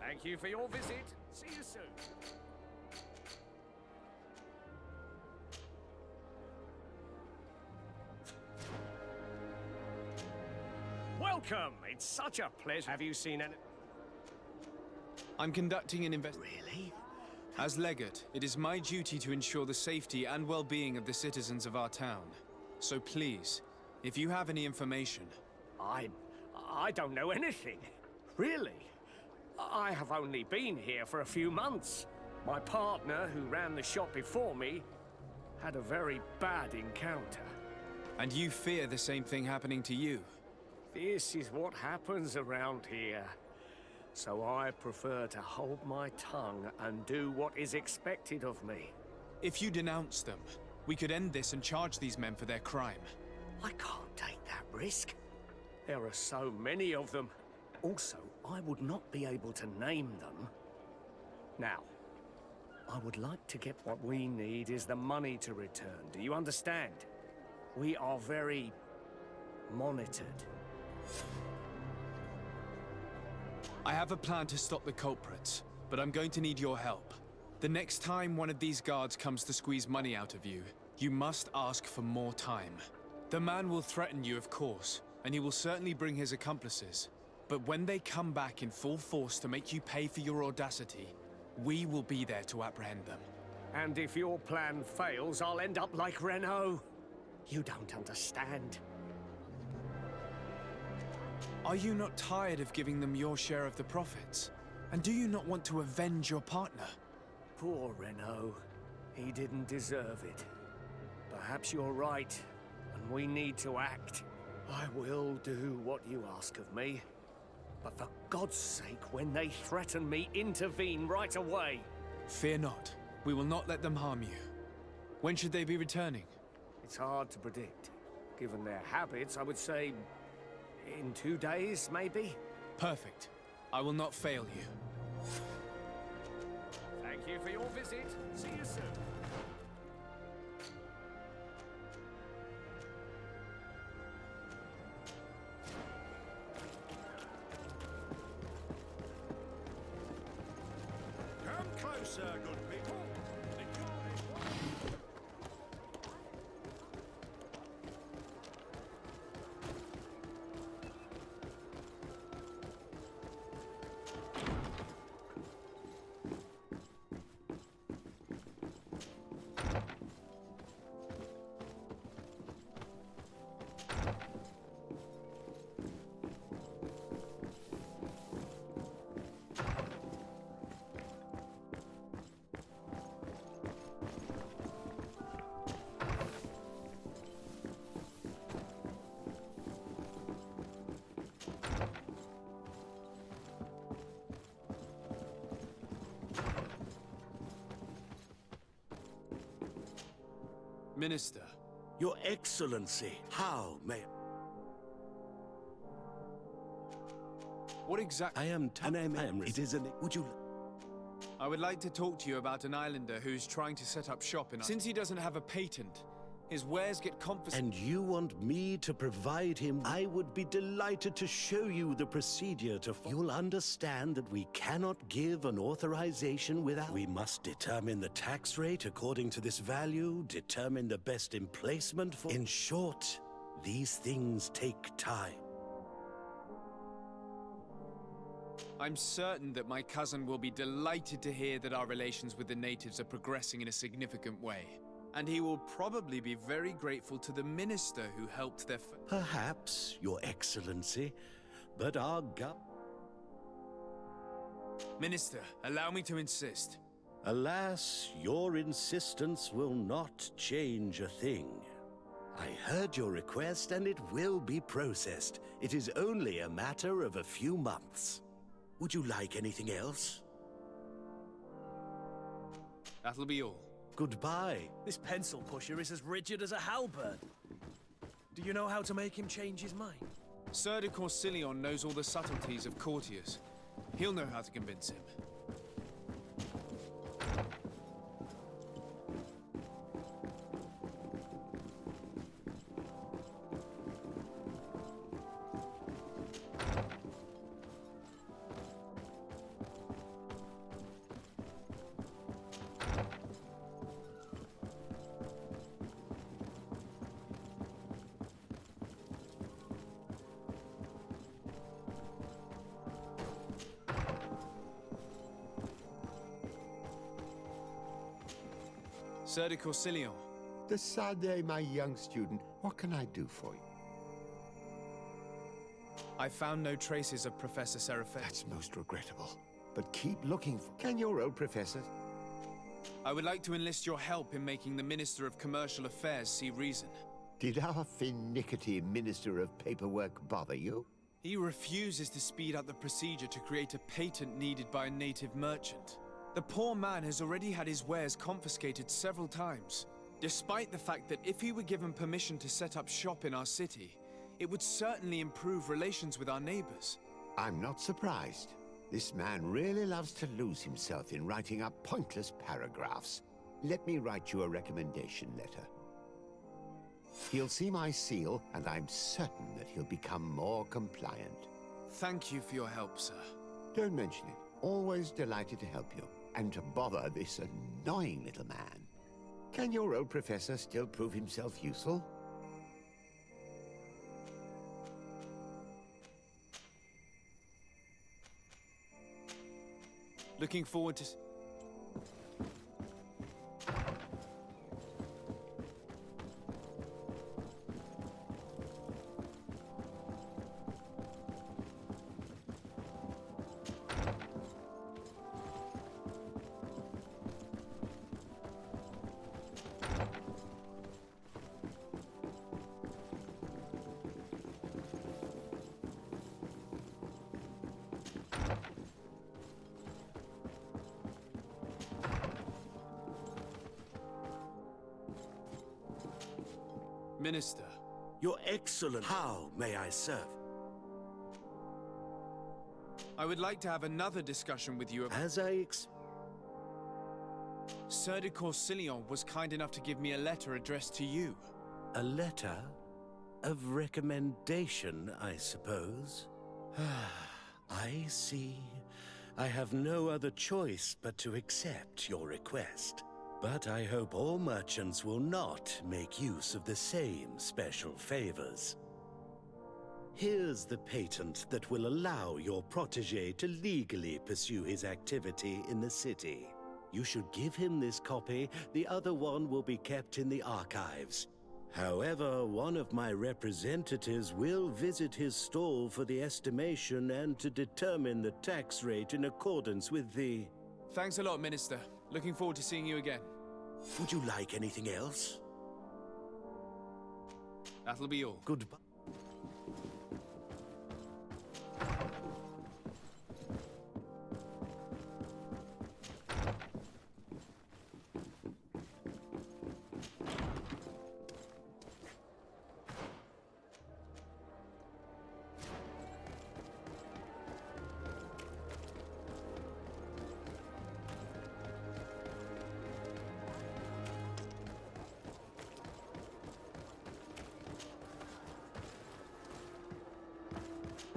Thank you for your visit. See you soon. Welcome. It's such a pleasure. Have you seen any... I'm conducting an investigation. Really? As legate, it is my duty to ensure the safety and well-being of the citizens of our town. So please, if you have any information... I don't know anything. Really? I have only been here for a few months. My partner, who ran the shop before me, had a very bad encounter. And you fear the same thing happening to you? This is what happens around here. So I prefer to hold my tongue and do what is expected of me. If you denounce them, we could end this and charge these men for their crime. I can't take that risk. There are so many of them. Also, I would not be able to name them. Now, I would like to get what we need is the money to return. Do you understand? We are very monitored. I have a plan to stop the culprits, but I'm going to need your help. The next time one of these guards comes to squeeze money out of you, you must ask for more time. The man will threaten you, of course, and he will certainly bring his accomplices. But when they come back in full force to make you pay for your audacity, we will be there to apprehend them. And if your plan fails, I'll end up like Renault. You don't understand. Are you not tired of giving them your share of the profits? And do you not want to avenge your partner? Poor Renault. He didn't deserve it. Perhaps you're right, and we need to act. I will do what you ask of me. But for God's sake, when they threaten me, intervene right away. Fear not. We will not let them harm you. When should they be returning? It's hard to predict. Given their habits, I would say... in 2 days, maybe? Perfect. I will not fail you. Thank you for your visit. See you soon. Come closer, good people. The guard is waiting. Minister. Your Excellency, how may... What exactly... I am... It is an... Would you... I would like to talk to you about an islander who's trying to set up shop in... Since he doesn't have a patent, his wares get confiscated... And you want me to provide him? I would be delighted to show you the procedure to... You'll understand that we cannot give an authorization without... We must determine the tax rate according to this value, determine the best emplacement for... In short, these things take time. I'm certain that my cousin will be delighted to hear that our relations with the natives are progressing in a significant way. And he will probably be very grateful to the minister who helped their... Perhaps, Your Excellency, but our Minister, allow me to insist. Alas, your insistence will not change a thing. I heard your request and it will be processed. It is only a matter of a few months. Would you like anything else? That'll be all. Goodbye. This pencil pusher is as rigid as a halberd. Do you know how to make him change his mind? Sir de Corsilion knows all the subtleties of courtiers. He'll know how to convince him. Sir de Corsilion. Decidez, my young student. What can I do for you? I found no traces of Professor Seraphin. That's most regrettable. But keep looking for... Can your old professor... I would like to enlist your help in making the Minister of Commercial Affairs see reason. Did our finicky Minister of Paperwork bother you? He refuses to speed up the procedure to create a patent needed by a native merchant. The poor man has already had his wares confiscated several times, despite the fact that if he were given permission to set up shop in our city, it would certainly improve relations with our neighbors. I'm not surprised. This man really loves to lose himself in writing up pointless paragraphs. Let me write you a recommendation letter. He'll see my seal, and I'm certain that he'll become more compliant. Thank you for your help, sir. Don't mention it. Always delighted to help you. And to bother this annoying little man. Can your old professor still prove himself useful? Looking forward to... Minister. Your Excellent. How may I serve? I would like to have another discussion with you about... As I Sir de Corsilion was kind enough to give me a letter addressed to you. A letter of recommendation, I suppose? I see. I have no other choice but to accept your request. But I hope all merchants will not make use of the same special favors. Here's the patent that will allow your protege to legally pursue his activity in the city. You should give him this copy. The other one will be kept in the archives. However, one of my representatives will visit his stall for the estimation and to determine the tax rate in accordance with the... Thanks a lot, Minister. Looking forward to seeing you again. Would you like anything else? That'll be all. Goodbye.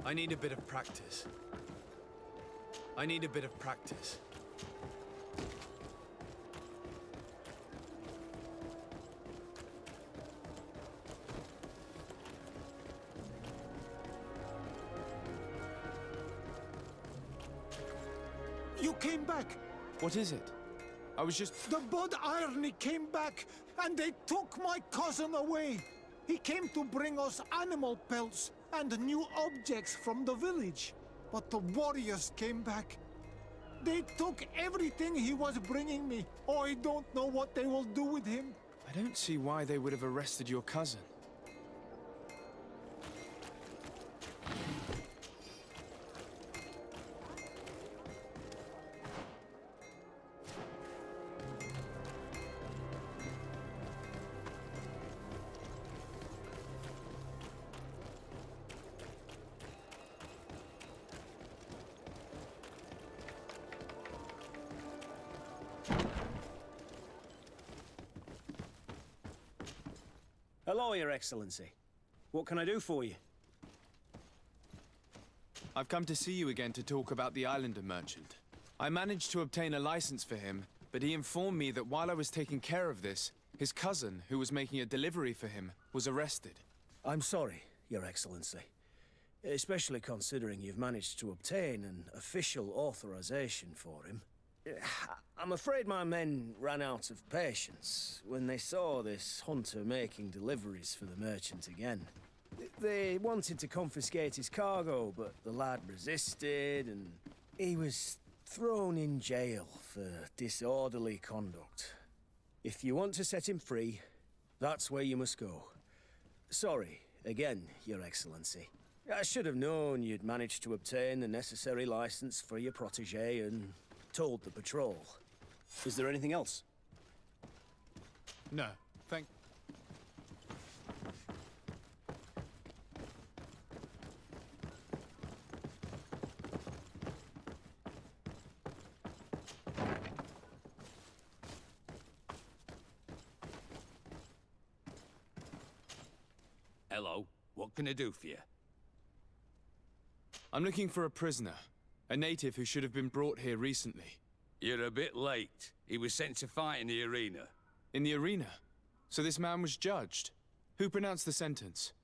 I need a bit of practice. I need a bit of practice. You came back! What is it? I was just... The Bud Irony came back, and they took my cousin away. He came to bring us animal pelts and new objects from the village. But the warriors came back. They took everything he was bringing me. I don't know what they will do with him. I don't see why they would have arrested your cousin. Hello, Your Excellency. What can I do for you? I've come to see you again to talk about the Islander merchant. I managed to obtain a license for him, but he informed me that while I was taking care of this, his cousin, who was making a delivery for him, was arrested. I'm sorry, Your Excellency. Especially considering you've managed to obtain an official authorization for him. I'm afraid my men ran out of patience when they saw this hunter making deliveries for the merchant again. They wanted to confiscate his cargo, but the lad resisted, and he was thrown in jail for disorderly conduct. If you want to set him free, that's where you must go. Sorry, again, Your Excellency. I should have known you'd managed to obtain the necessary license for your protege and told the patrol. Is there anything else? No, thank... Hello. What can I do for you? I'm looking for a prisoner. A native who should have been brought here recently. You're a bit late. He was sent to fight in the arena. In the arena? So this man was judged? Who pronounced the sentence?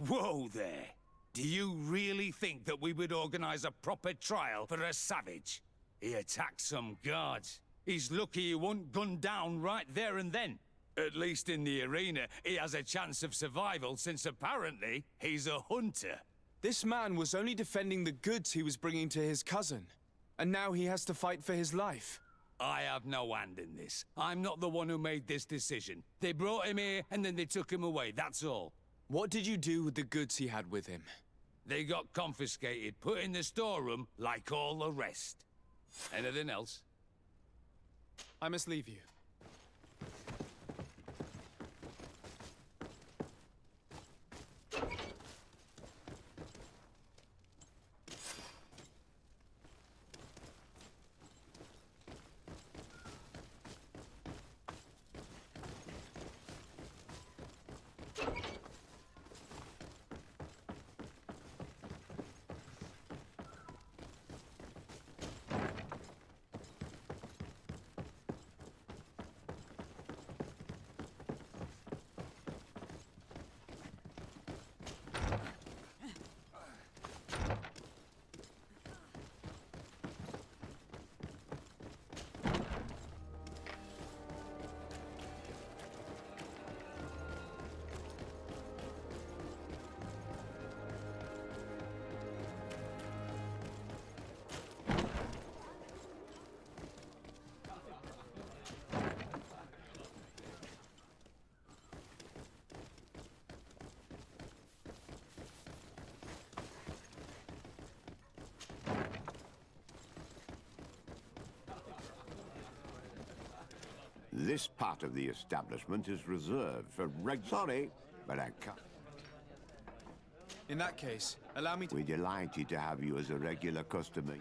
Whoa there! Do you really think that we would organize a proper trial for a savage? He attacked some guards. He's lucky he wasn't gunned down right there and then. At least in the arena, he has a chance of survival since apparently he's a hunter. This man was only defending the goods he was bringing to his cousin. And now he has to fight for his life. I have no hand in this. I'm not the one who made this decision. They brought him here and then they took him away, that's all. What did you do with the goods he had with him? They got confiscated, put in the storeroom like all the rest. Anything else? I must leave you. This part of the establishment is reserved for Sorry, but I can't. In that case, allow me to... We're delighted to have you as a regular customer.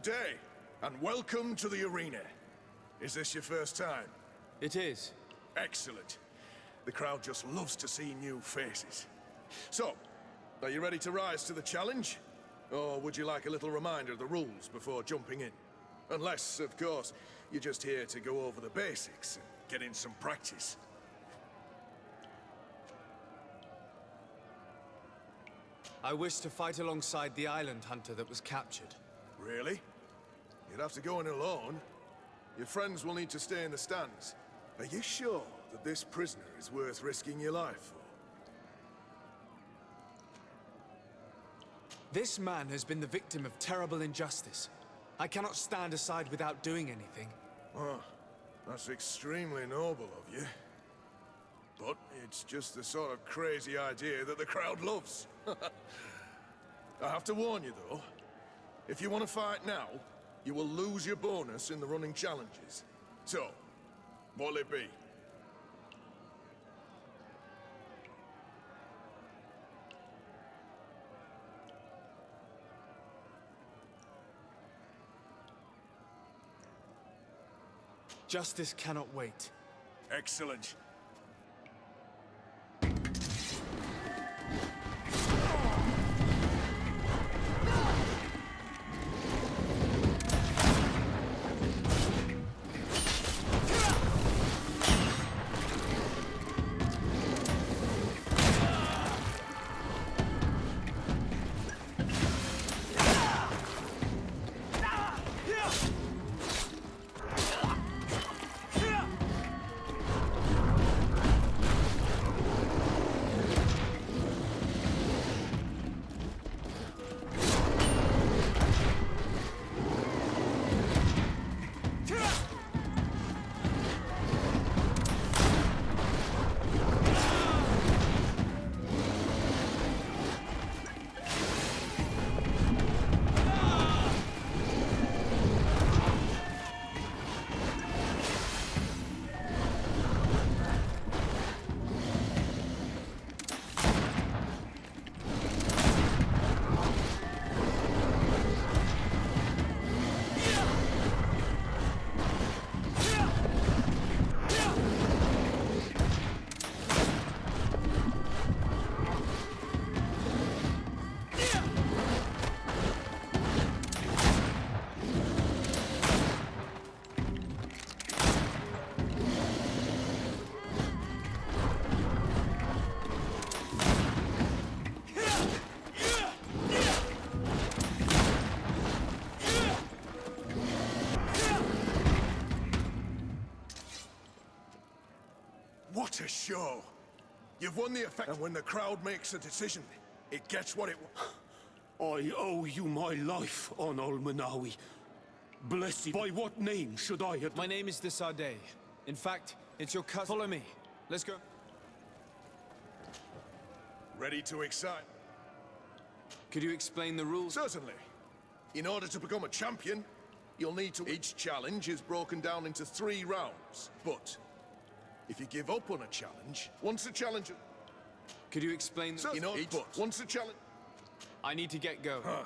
Good day, and welcome to the arena. Is this your first time? It is. Excellent. The crowd just loves to see new faces. So, are you ready to rise to the challenge? Or would you like a little reminder of the rules before jumping in? Unless, of course, you're just here to go over the basics and get in some practice. I wish to fight alongside the island hunter that was captured. Really? You'd have to go in alone. Your friends will need to stay in the stands. Are you sure that this prisoner is worth risking your life for? This man has been the victim of terrible injustice. I cannot stand aside without doing anything. Oh, that's extremely noble of you. But it's just the sort of crazy idea that the crowd loves. I have to warn you, though. If you want to fight now, you will lose your bonus in the running challenges. So, what'll it be? Justice cannot wait. Excellent. What a show! You've won the effect, and when the crowd makes a decision, it gets what it wants. I owe you my life, on Manawi. Blessed, by what name should I have... My name is Desardet. In fact, it's your cousin. Follow me. Let's go. Ready to excite? Could you explain the rules? Certainly. In order to become a champion, you'll need to... Each challenge is broken down into 3 rounds, but if you give up on a challenge, once a challenge... Could you explain the... You know, but once a challenge... I need to get going. Huh.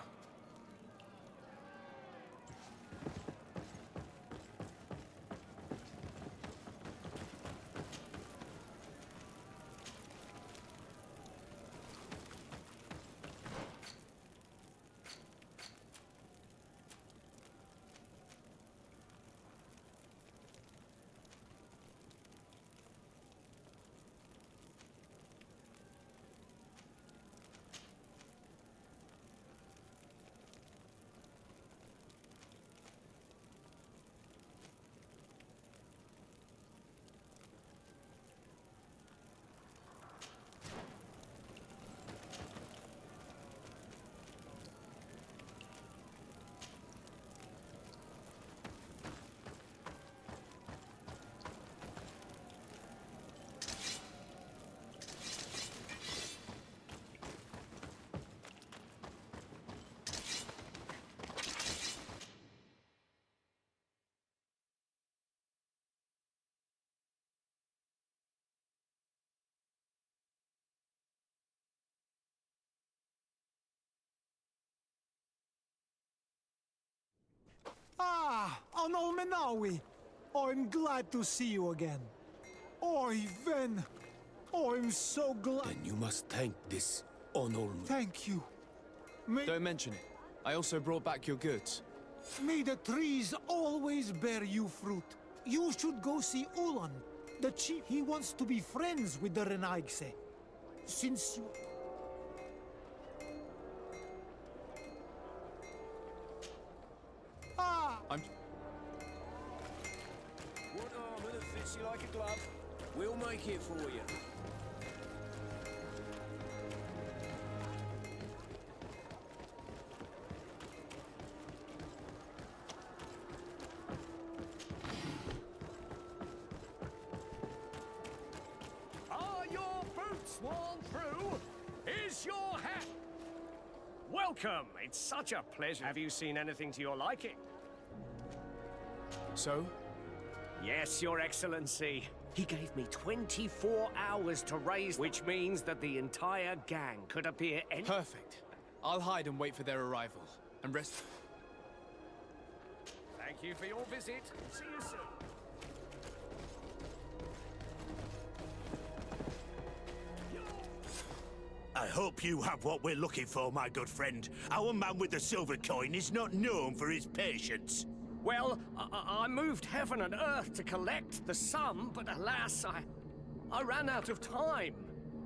Ah, on Olmenawi. I'm glad to see you again. Oi, Ven. I'm so glad. Then you must thank this Onolm. Thank you. Don't mention it. I also brought back your goods. May the trees always bear you fruit. You should go see Ulan, the chief. He wants to be friends with the Renaigse. Since you... Ah! What armor that fits you like a glove? We'll make it for you. Are your boots worn through? Is your hat? Welcome! It's such a pleasure. Have you seen anything to your liking? So? Yes, Your Excellency. He gave me 24 hours to raise, which means that the entire gang could appear any— Perfect. I'll hide and wait for their arrival. And rest... Thank you for your visit. See you soon. I hope you have what we're looking for, my good friend. Our man with the silver coin is not known for his patience. Well, I moved heaven and earth to collect the sum, but alas, I ran out of time.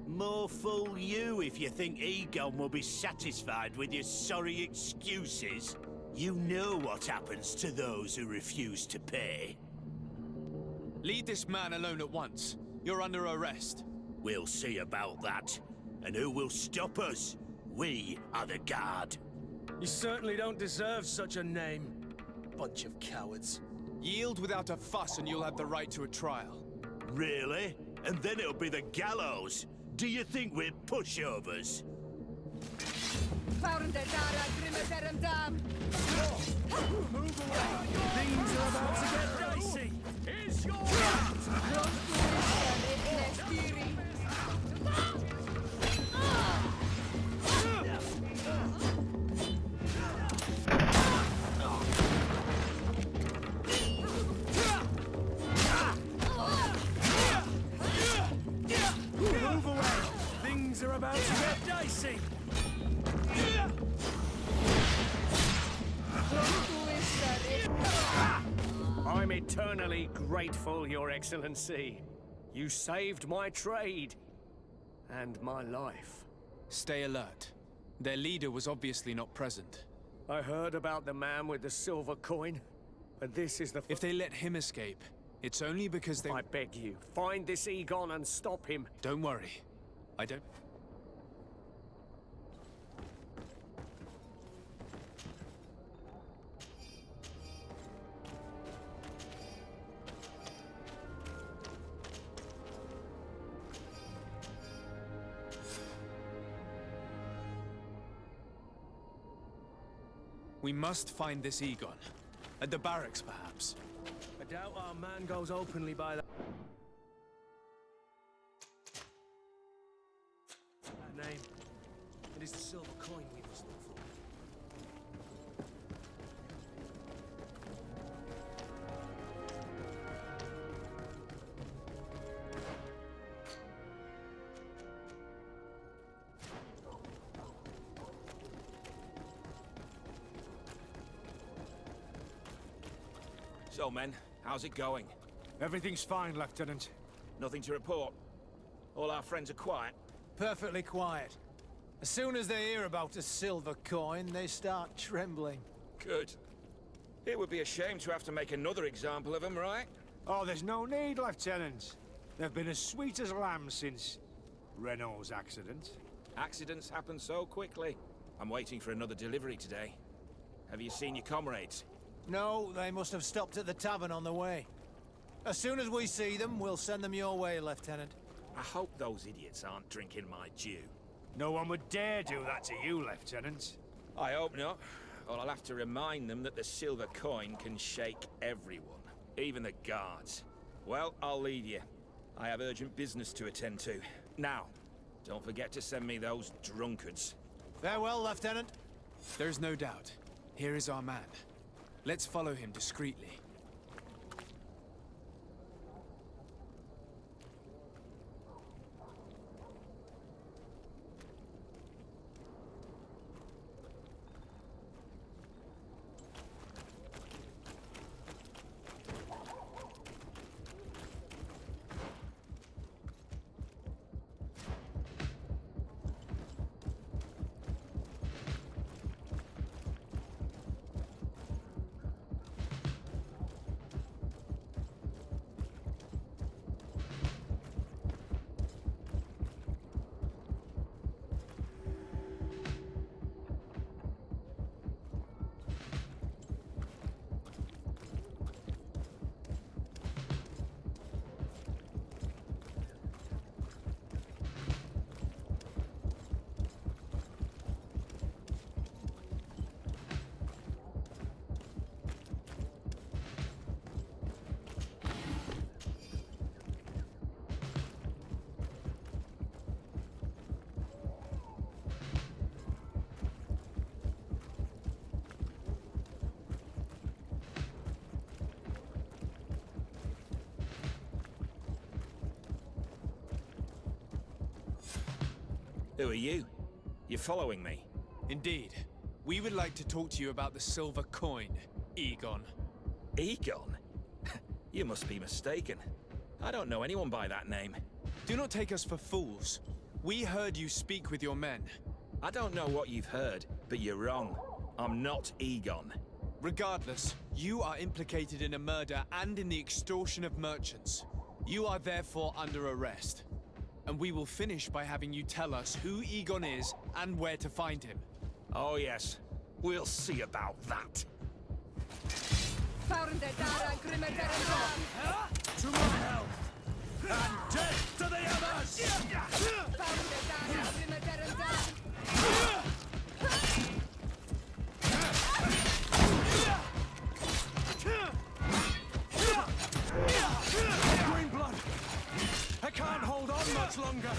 More fool you if you think Egon will be satisfied with your sorry excuses. You know what happens to those who refuse to pay. Leave this man alone at once. You're under arrest. We'll see about that. And who will stop us? We are the guard. You certainly don't deserve such a name. Bunch of cowards. Yield without a fuss and you'll have the right to a trial. Really? And then it'll be the gallows. Do you think we're pushovers? Move away! Things are about to get dicey! Is your Move away! Things are about to get dicey! I'm eternally grateful, Your Excellency. You saved my trade and my life. Stay alert. Their leader was obviously not present. I heard about the man with the silver coin, but this is the— If they let him escape, it's only because they— I beg you, find this Egon and stop him. Don't worry. I don't... We must find this Egon. At the barracks, perhaps. I doubt our man goes openly by that name. It is the silver coin we must look for. So, men, how's it going? Everything's fine, Lieutenant. Nothing to report? All our friends are quiet? Perfectly quiet. As soon as they hear about a silver coin, they start trembling. Good. It would be a shame to have to make another example of them, right? Oh, there's no need, Lieutenant. They've been as sweet as lambs since Renault's accident. Accidents happen so quickly. I'm waiting for another delivery today. Have you seen your comrades? No, they must have stopped at the tavern on the way. As soon as we see them, we'll send them your way, Lieutenant. I hope those idiots aren't drinking my dew. No one would dare do that to you, Lieutenant. I hope not. Or I'll have to remind them that the silver coin can shake everyone, even the guards. Well, I'll leave you. I have urgent business to attend to. Now, don't forget to send me those drunkards. Farewell, Lieutenant. There's no doubt. Here is our man. Let's follow him discreetly. Who are you? You're following me? Indeed. We would like to talk to you about the silver coin, Egon. Egon? You must be mistaken. I don't know anyone by that name. Do not take us for fools. We heard you speak with your men. I don't know what you've heard, but you're wrong. I'm not Egon. Regardless, you are implicated in a murder and in the extortion of merchants. You are therefore under arrest. And we will finish by having you tell us who Egon is and where to find him. Oh yes, we'll see about that. To my health! And death to the others! Green blood! I can't hold on much longer!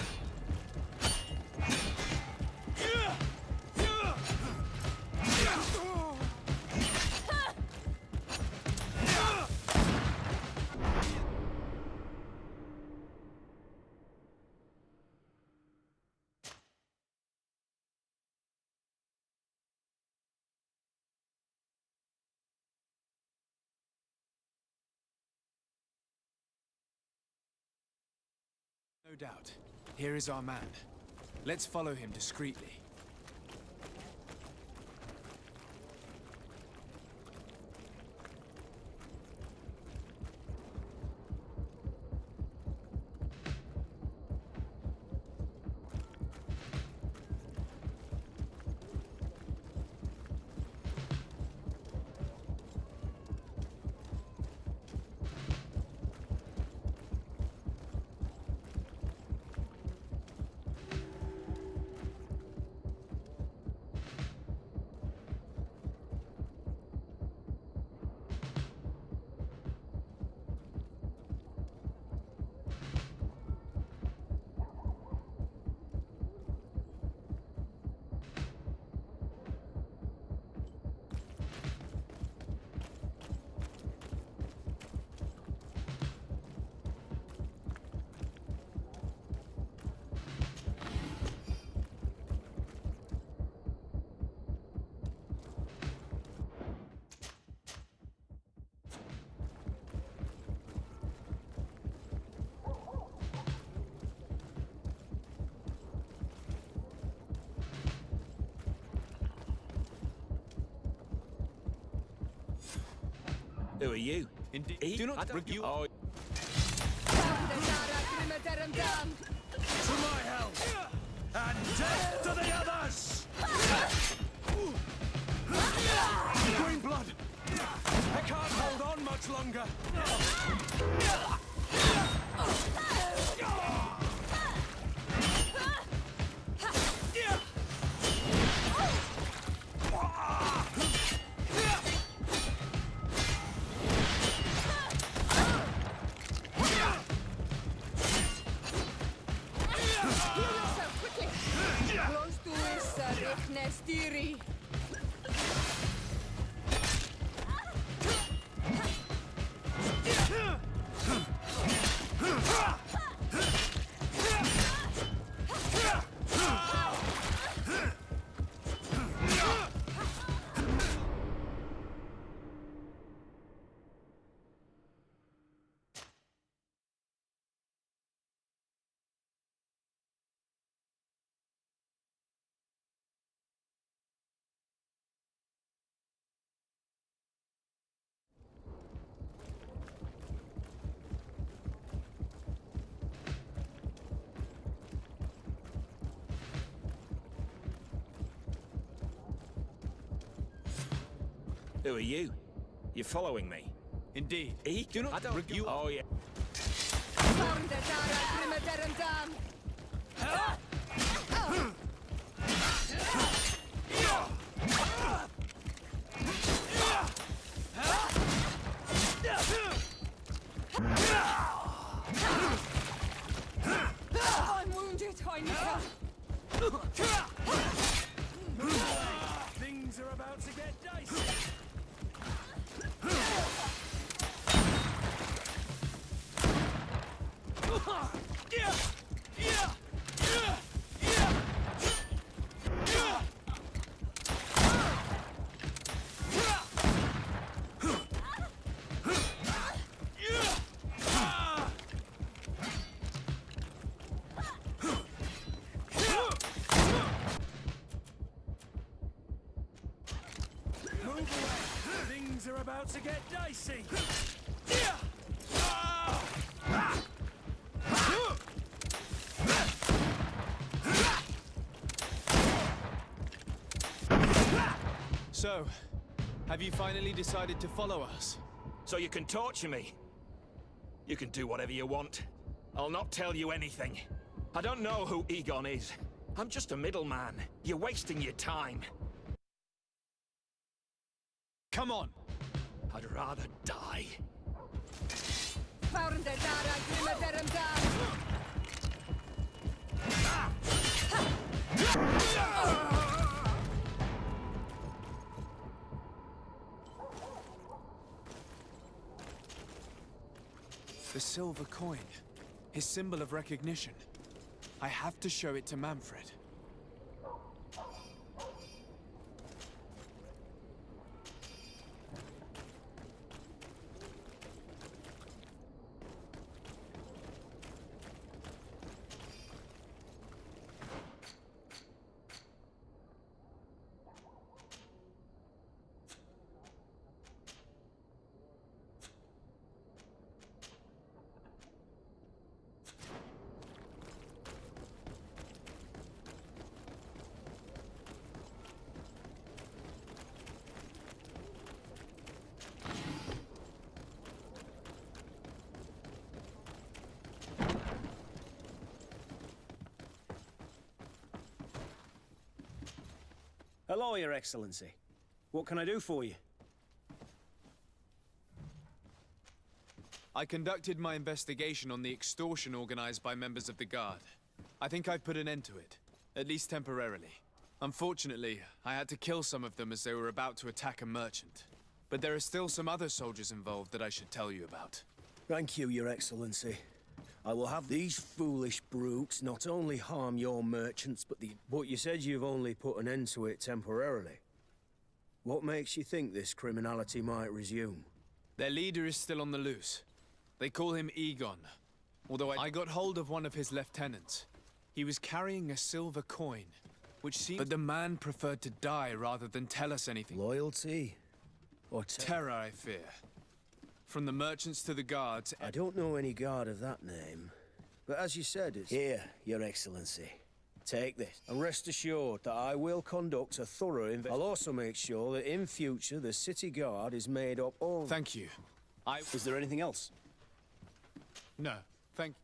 No doubt. Here is our man. Let's follow him discreetly. Who are you? Indeed. Do not you. Oh. To my health! And death to the others! Green blood! I can't hold on much longer! Who are you? You're following me? Indeed. Do not... You... Oh, yeah. I'm wounded, Heinrich. Things are about to get dicey. Things are about to get dicey. So, have you finally decided to follow us? So you can torture me? You can do whatever you want. I'll not tell you anything. I don't know who Egon is. I'm just a middleman. You're wasting your time. Come on! I'd rather die. The silver coin. His symbol of recognition. I have to show it to Manfred. Hello, Your Excellency. What can I do for you? I conducted my investigation on the extortion organized by members of the Guard. I think I've put an end to it, at least temporarily. Unfortunately, I had to kill some of them as they were about to attack a merchant. But there are still some other soldiers involved that I should tell you about. Thank you, Your Excellency. I will have these foolish brutes not only harm your merchants, but you said you've only put an end to it temporarily. What makes you think this criminality might resume? Their leader is still on the loose. They call him Egon. Although I got hold of one of his lieutenants. He was carrying a silver coin, which seemed... But the man preferred to die rather than tell us anything. Loyalty? Or terror, I fear. From the merchants to the guards... I don't know any guard of that name. But as you said, it's... Here, Your Excellency. Take this, and rest assured that I will conduct a thorough investigation. I'll also make sure that in future the city guard is made up of... Thank you. Is there anything else? No, thank you.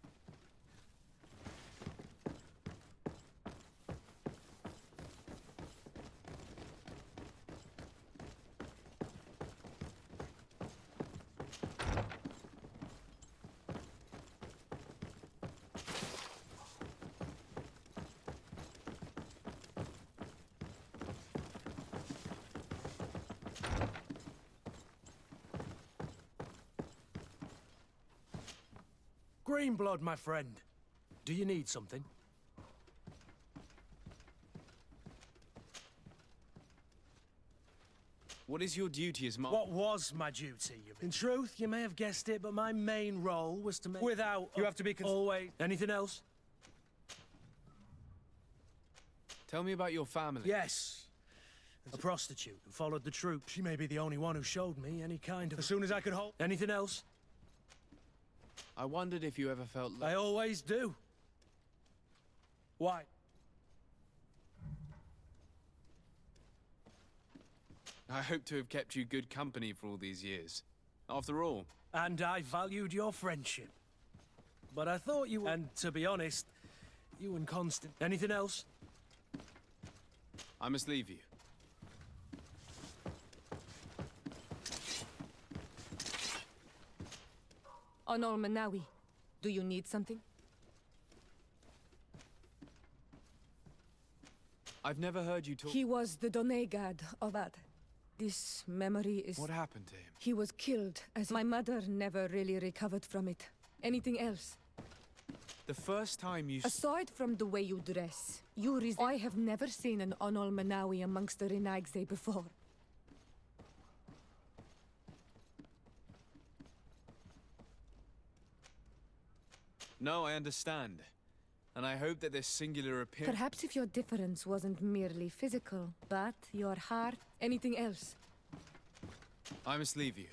Greenblood, my friend. Do you need something? What is your duty as What was my duty? In truth, you may have guessed it, but my main role was to make... Without... You have to be... Always... Anything else? Tell me about your family. Yes. A prostitute who followed the troop. She may be the only one who showed me any kind of... As soon as I could hold... Anything else? I wondered if you ever felt... I always do. Why? I hope to have kept you good company for all these years. After all... And I valued your friendship. But I thought you were... And to be honest, you and Constant... Anything else? I must leave you. Onol Manawi, do you need something? I've never heard you talk... He was the Donegad of that. This memory is... What happened to him? He was killed, as my mother never really recovered from it. Anything else? The first time you... Aside from the way you dress, I have never seen an Onol Manawi amongst the Renaigse before. No, I understand. And I hope that this singular appearance... Perhaps if your difference wasn't merely physical, but your heart, anything else. I must leave you.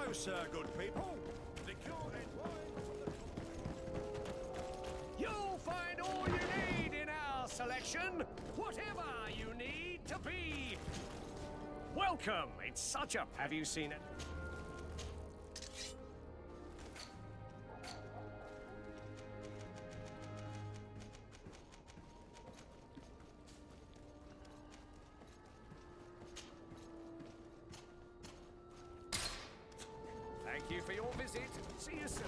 closer, good people. Liqueur and wine. You'll find all you need in our selection, whatever you need to be. Welcome. It's such a... Have you seen it? Thank you for your visit. See you soon.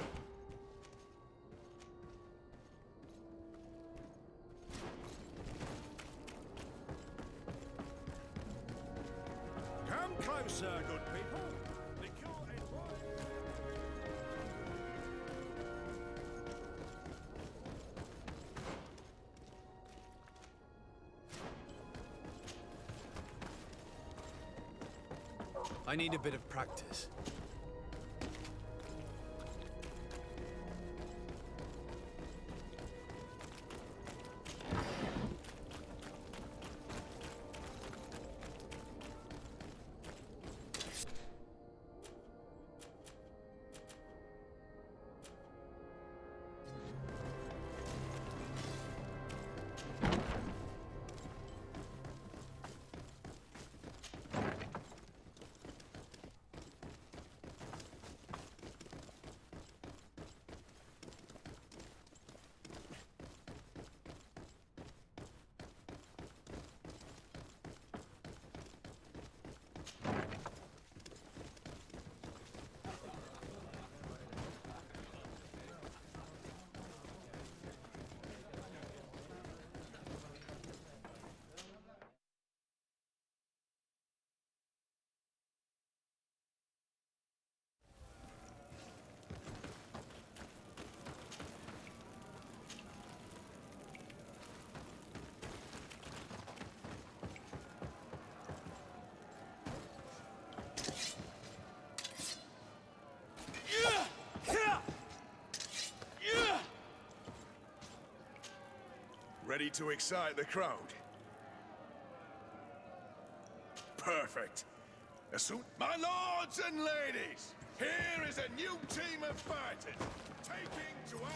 Come closer, good people. Liqueur and wine. I need a bit of practice. Ready to excite the crowd? Perfect. My lords and ladies, here is a new team of fighters, taking to our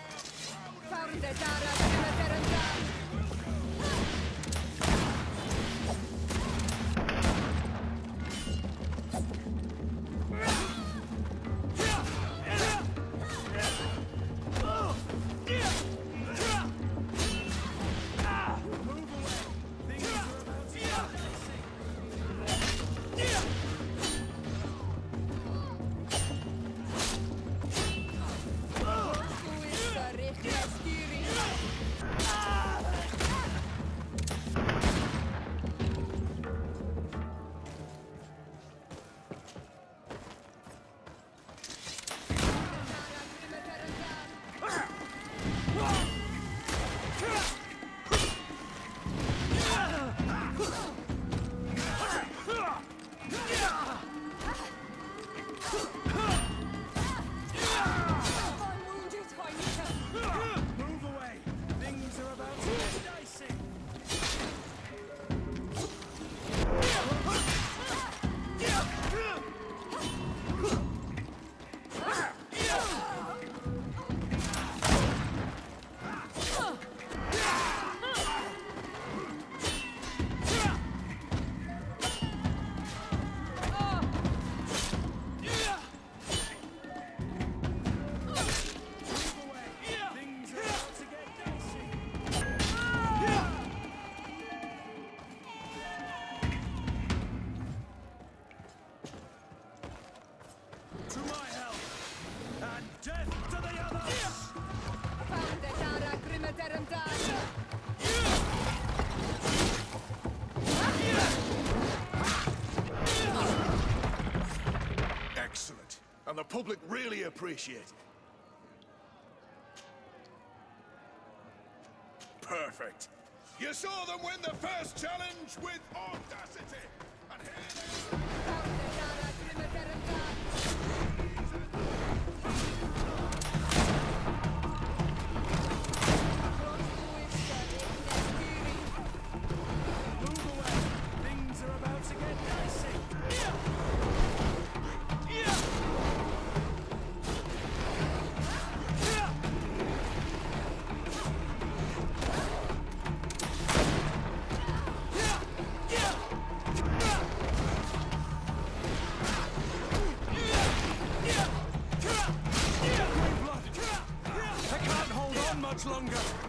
Excellent. And the public really appreciate it. Perfect. You saw them win the first challenge with audacity. And here Things are about to get dicey. much longer!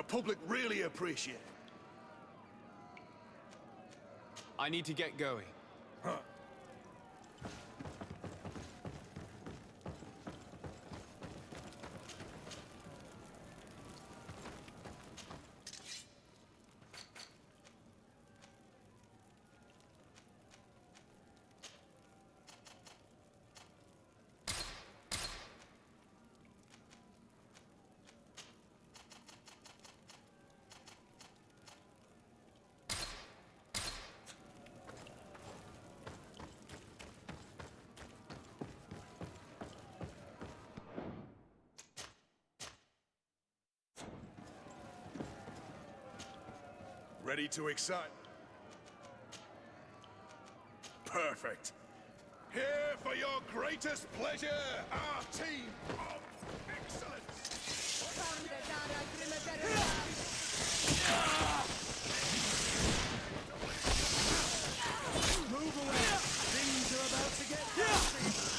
public really appreciate it. I need to get going. Huh. Ready to excite? Perfect. Here for your greatest pleasure, our team of excellence. Move away! Things are about to get nasty!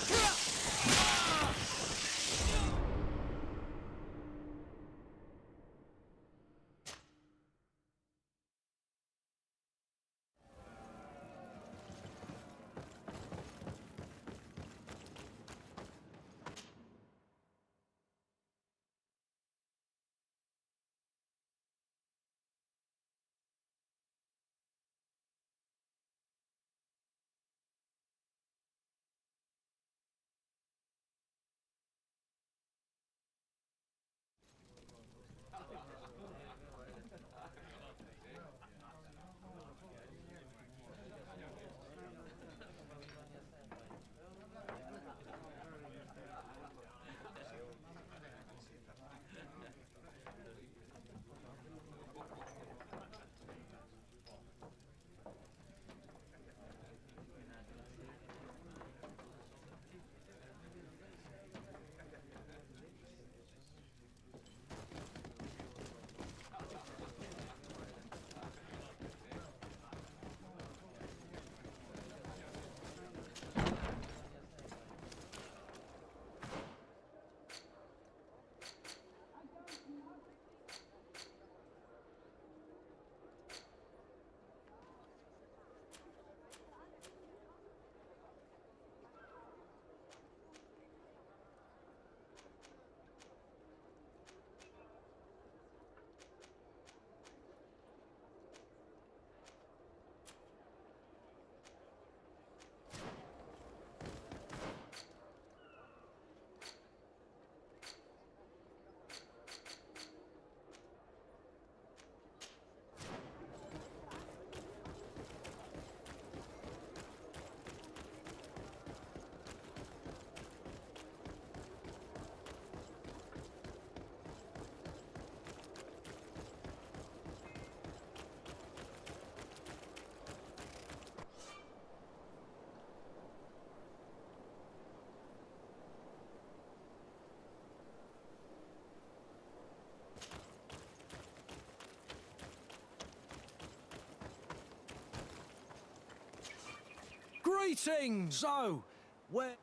Greetings! So, where...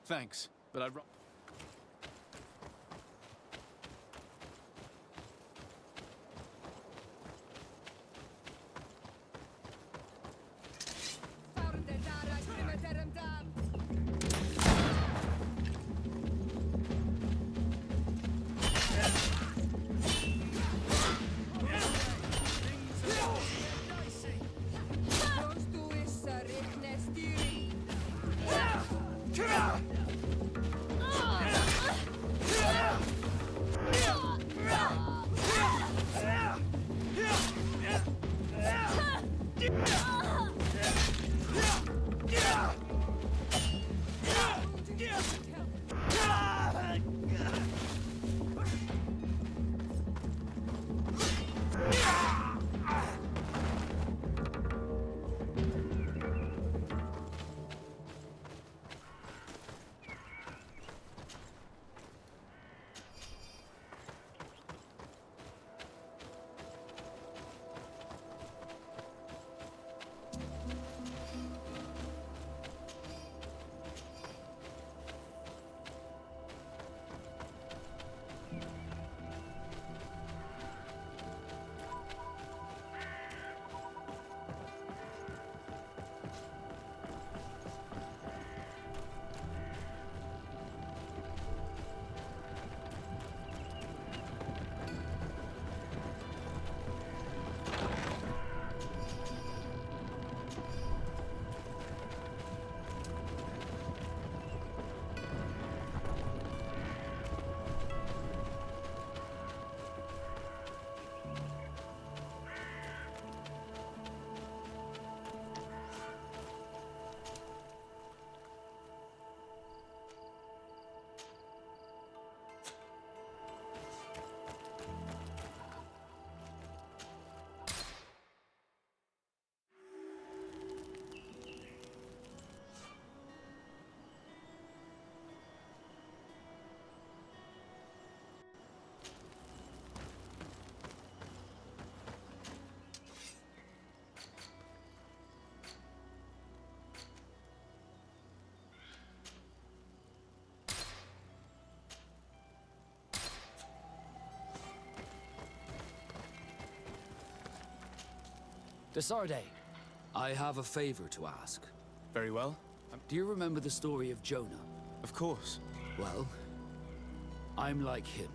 Thanks, but I'd... Desarde, I have a favor to ask. Very well. Do you remember the story of Jonah? Of course. Well, I'm like him.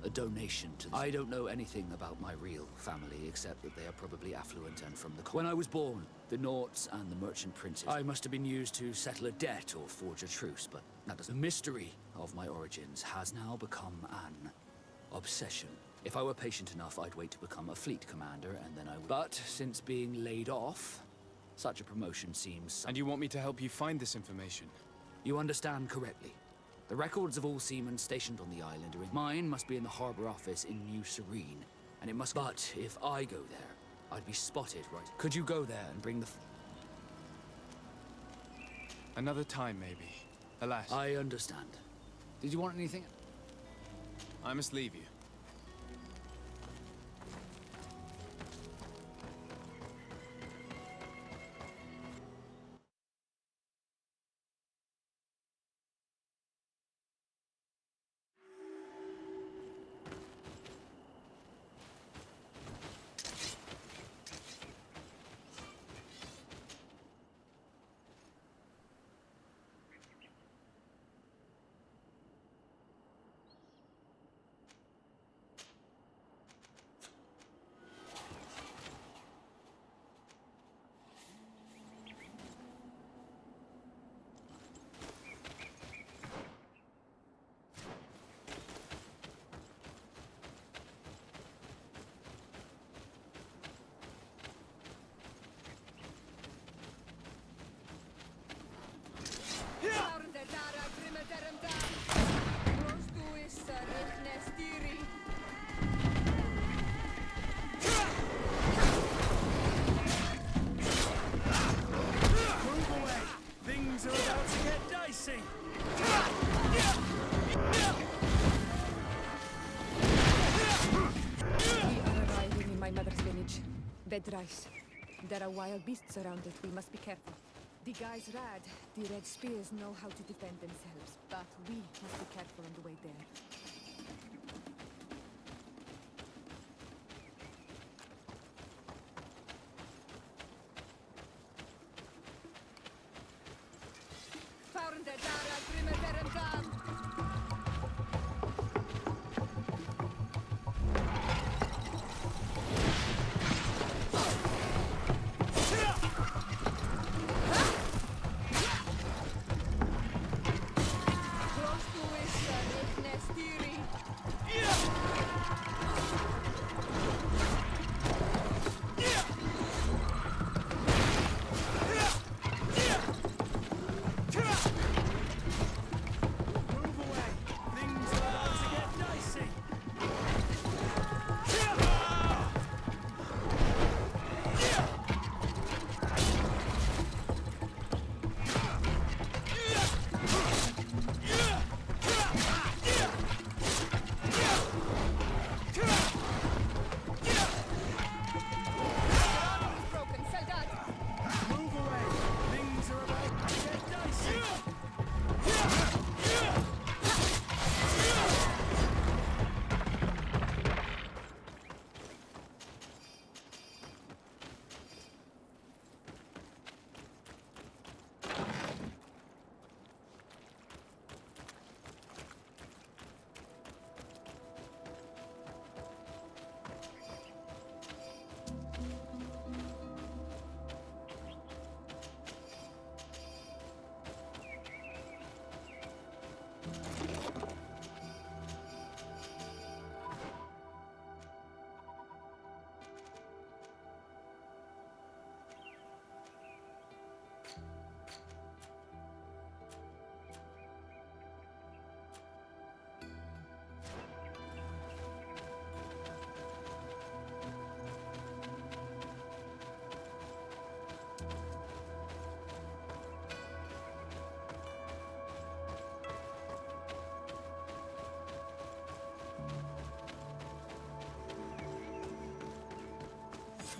A donation to I don't know anything about my real family, except that they are probably affluent and from the... When I was born, the Norts and the Merchant Princes, I must have been used to settle a debt or forge a truce, but that doesn't... The mystery of my origins has now become an obsession. If I were patient enough, I'd wait to become a fleet commander, and then I would... But since being laid off, such a promotion seems... And you want me to help you find this information? You understand correctly. The records of all seamen stationed on the island are in... Mine must be in the harbor office in New Serene, and it must... But if I go there, I'd be spotted, right? Could you go there and bring the... Another time, maybe. Alas. I understand. Did you want anything? I must leave you. Bedrice. There are wild beasts around it. We must be careful. The guys Rad, the Red Spears, know how to defend themselves, but we must be careful on the way there.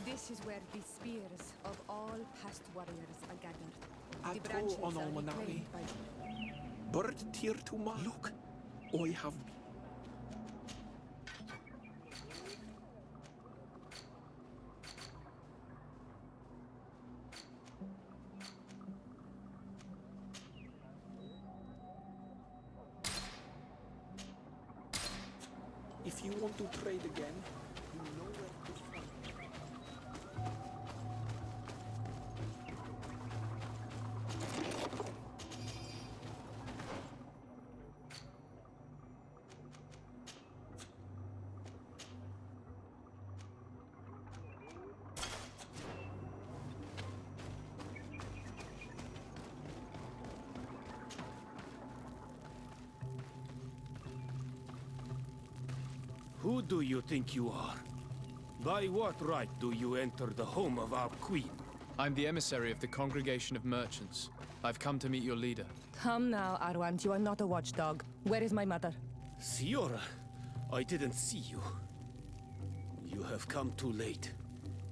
This is where the spears of all past warriors are gathered. The branches are reclaimed by... Bird tier to ma. Look, I have... you want to trade again, you know where to find me. Who do you think you are? By what right do you enter the home of our queen? I'm the emissary of the Congregation of Merchants. I've come to meet your leader. Come now, Arwand. You are not a watchdog. Where is my mother? Siora, I didn't see you. You have come too late.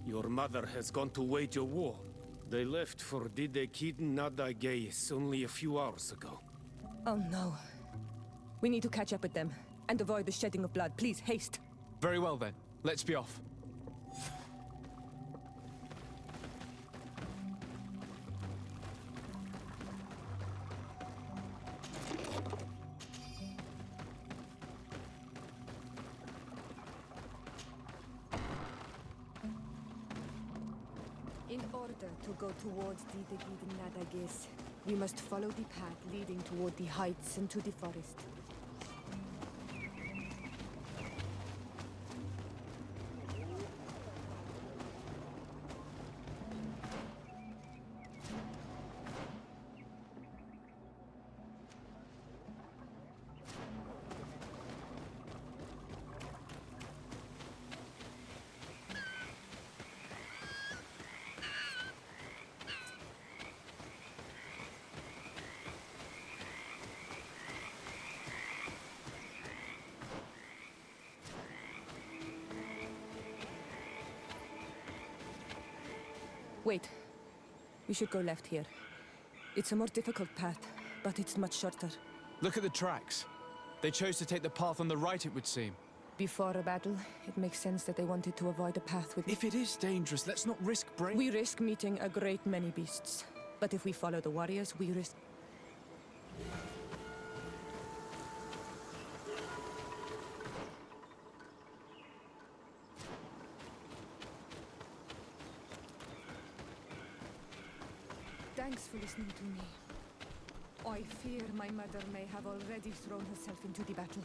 Your mother has gone to wage a war. They left for Didekid Nadageis only a few hours ago. Oh no. We need to catch up with them and avoid the shedding of blood. Please, haste. Very well then. Let's be off. In order to go towards Didegid Nadagis, we must follow the path leading toward the heights and to the forest. Wait. We should go left here. It's a more difficult path, but it's much shorter. Look at the tracks. They chose to take the path on the right, it would seem. Before a battle, it makes sense that they wanted to avoid a path with... If it is dangerous, let's not risk We risk meeting a great many beasts. But if we follow the warriors, we risk... Thanks for listening to me. I fear my mother may have already thrown herself into the battle.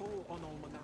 GreedFall on Almanawi.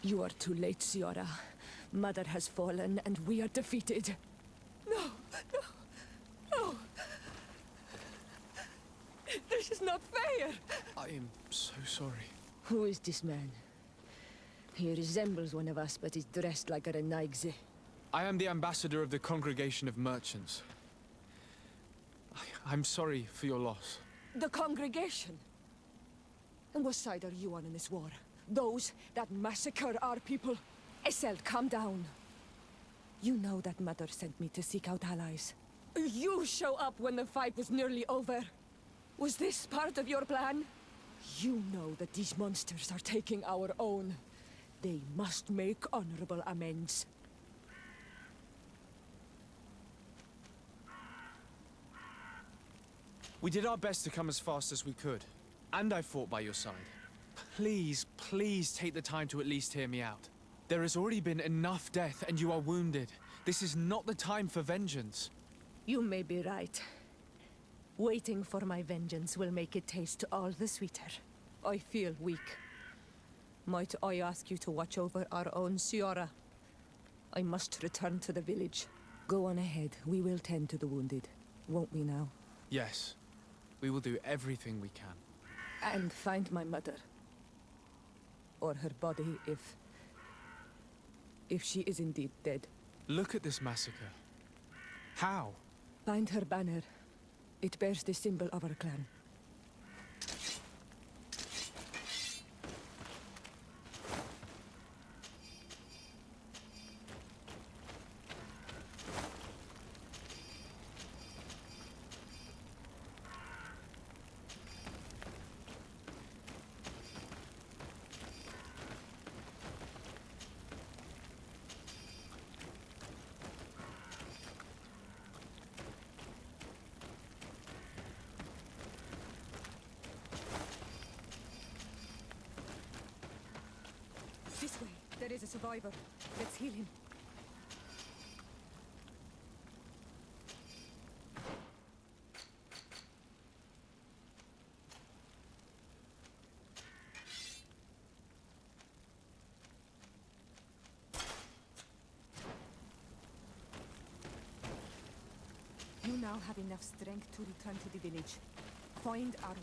You are too late, Ciara. Mother has fallen, and we are defeated. No, no, no. This is not fair. I am so sorry. Who is this man? He resembles one of us, but is dressed like a Renaigze. I am the ambassador of the Congregation of Merchants. I'm sorry for your loss. The congregation? And what side are you on in this war? Those that massacre our people? Esselt, calm down. You know that Mother sent me to seek out allies. You show up when the fight was nearly over. Was this part of your plan? You know that these monsters are taking our own. They must make honorable amends. We did our best to come as fast as we could. And I fought by your side. Please, please take the time to at least hear me out. There has already been enough death, and you are wounded. This is not the time for vengeance. You may be right. Waiting for my vengeance will make it taste all the sweeter. I feel weak. Might I ask you to watch over our own Ciara? I must return to the village. Go on ahead. We will tend to the wounded. Won't we now? Yes. We will do everything we can. And find my mother. Or her body, if she is indeed dead. Look at this massacre. How? Find her banner. It bears the symbol of our clan. This way. There is a survivor. Let's heal him. You now have enough strength to return to the village. Find Armand.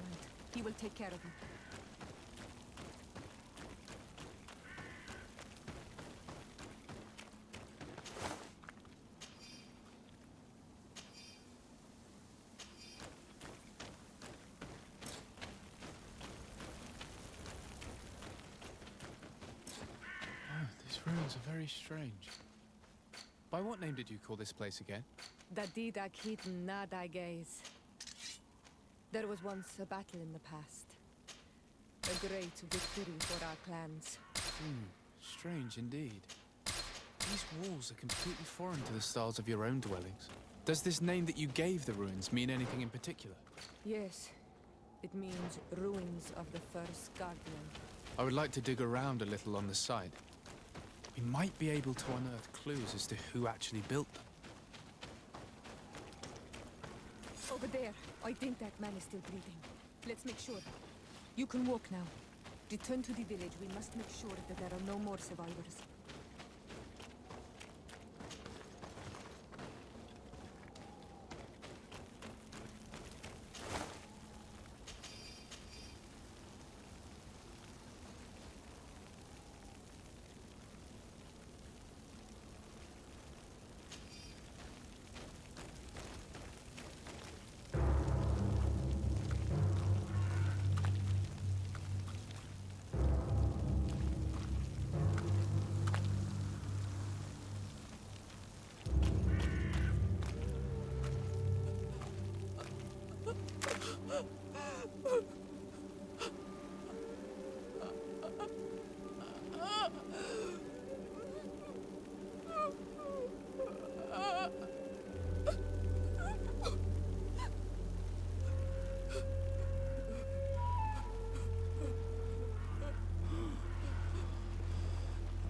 He will take care of you. These ruins are very strange. By what name did you call this place again? Dadida Keaton Nada Gaze. There was once a battle in the past. A great victory for our clans. Strange indeed. These walls are completely foreign to the styles of your own dwellings. Does this name that you gave the ruins mean anything in particular? Yes. It means ruins of the first guardian. I would like to dig around a little on the site. We might be able to unearth clues as to who actually built them. Over there. I think that man is still breathing. Let's make sure. You can walk now. Return to the village. We must make sure that there are no more survivors.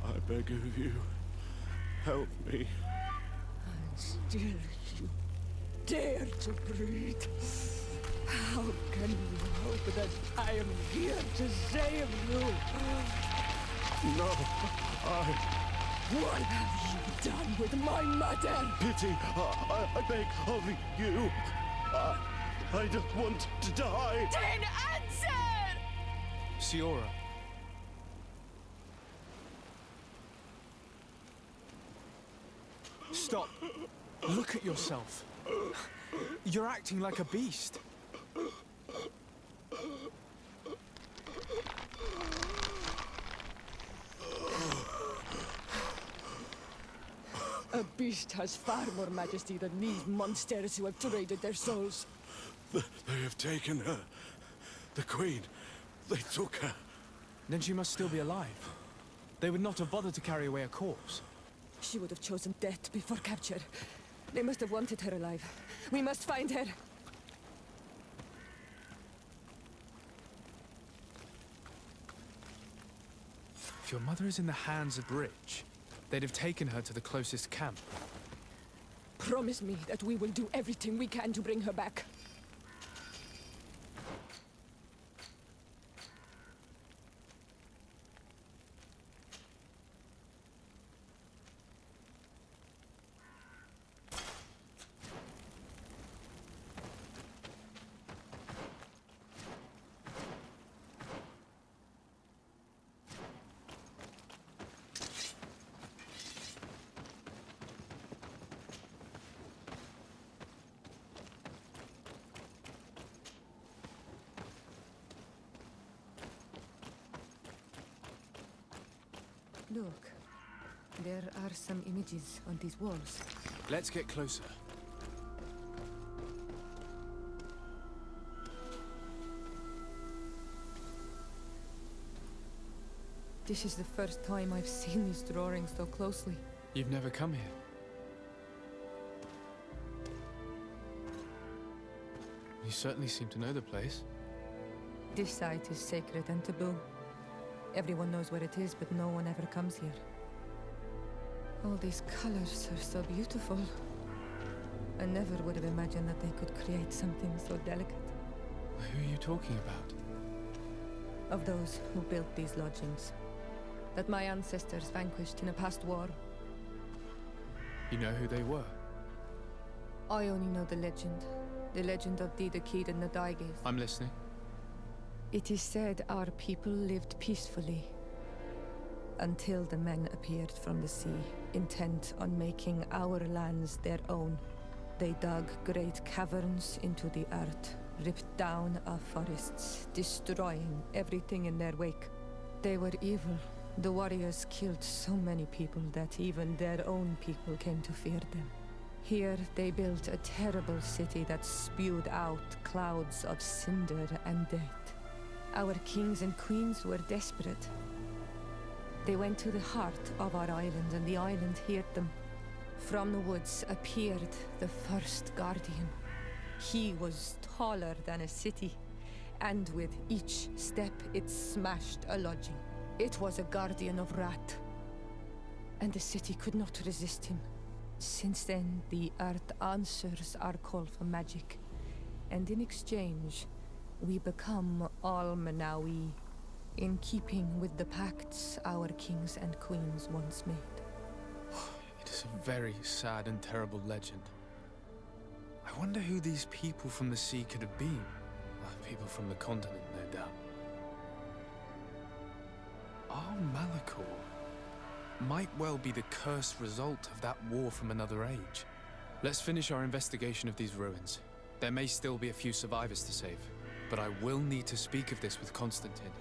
I beg of you, help me. And still you dare to breathe. How can you hope that I am here to save you? No, What have you done with my mother? Pity, I beg of you. I don't want to die. Then answer! Siora. Stop. Look at yourself. You're acting like a beast. A beast has far more majesty than these monsters who have traded their souls. They have taken her. The Queen. They took her. Then she must still be alive. They would not have bothered to carry away a corpse. She would have chosen death before capture. They must have wanted her alive. We must find her. If your mother is in the hands of the rich, they'd have taken her to the closest camp. Promise me that we will do everything we can to bring her back. Look, there are some images on these walls. Let's get closer. This is the first time I've seen these drawings so closely. You've never come here. You certainly seem to know the place. This site is sacred and taboo. Everyone knows where it is, but no one ever comes here. All these colors are so beautiful. I never would have imagined that they could create something so delicate. Who are you talking about? Of those who built these lodgings. That my ancestors vanquished in a past war. You know who they were? I only know the legend. The legend of the Kid and the Daiges. I'm listening. It is said our people lived peacefully. Until the men appeared from the sea, intent on making our lands their own. They dug great caverns into the earth, ripped down our forests, destroying everything in their wake. They were evil. The warriors killed so many people that even their own people came to fear them. Here they built a terrible city that spewed out clouds of cinder and dirt. Our kings and queens were desperate. They went to the heart of our island, and the island heard them. From the woods appeared the first guardian. He was taller than a city, and with each step it smashed a lodging. It was a guardian of Rat, and the city could not resist him. Since then, the earth answers our call for magic, and in exchange, we become all Manawi, in keeping with the pacts our kings and queens once made. It is a very sad and terrible legend. I wonder who these people from the sea could have been. People from the continent, no doubt. Our Malachor might well be the cursed result of that war from another age. Let's finish our investigation of these ruins. There may still be a few survivors to save, but I will need to speak of this with Constantine.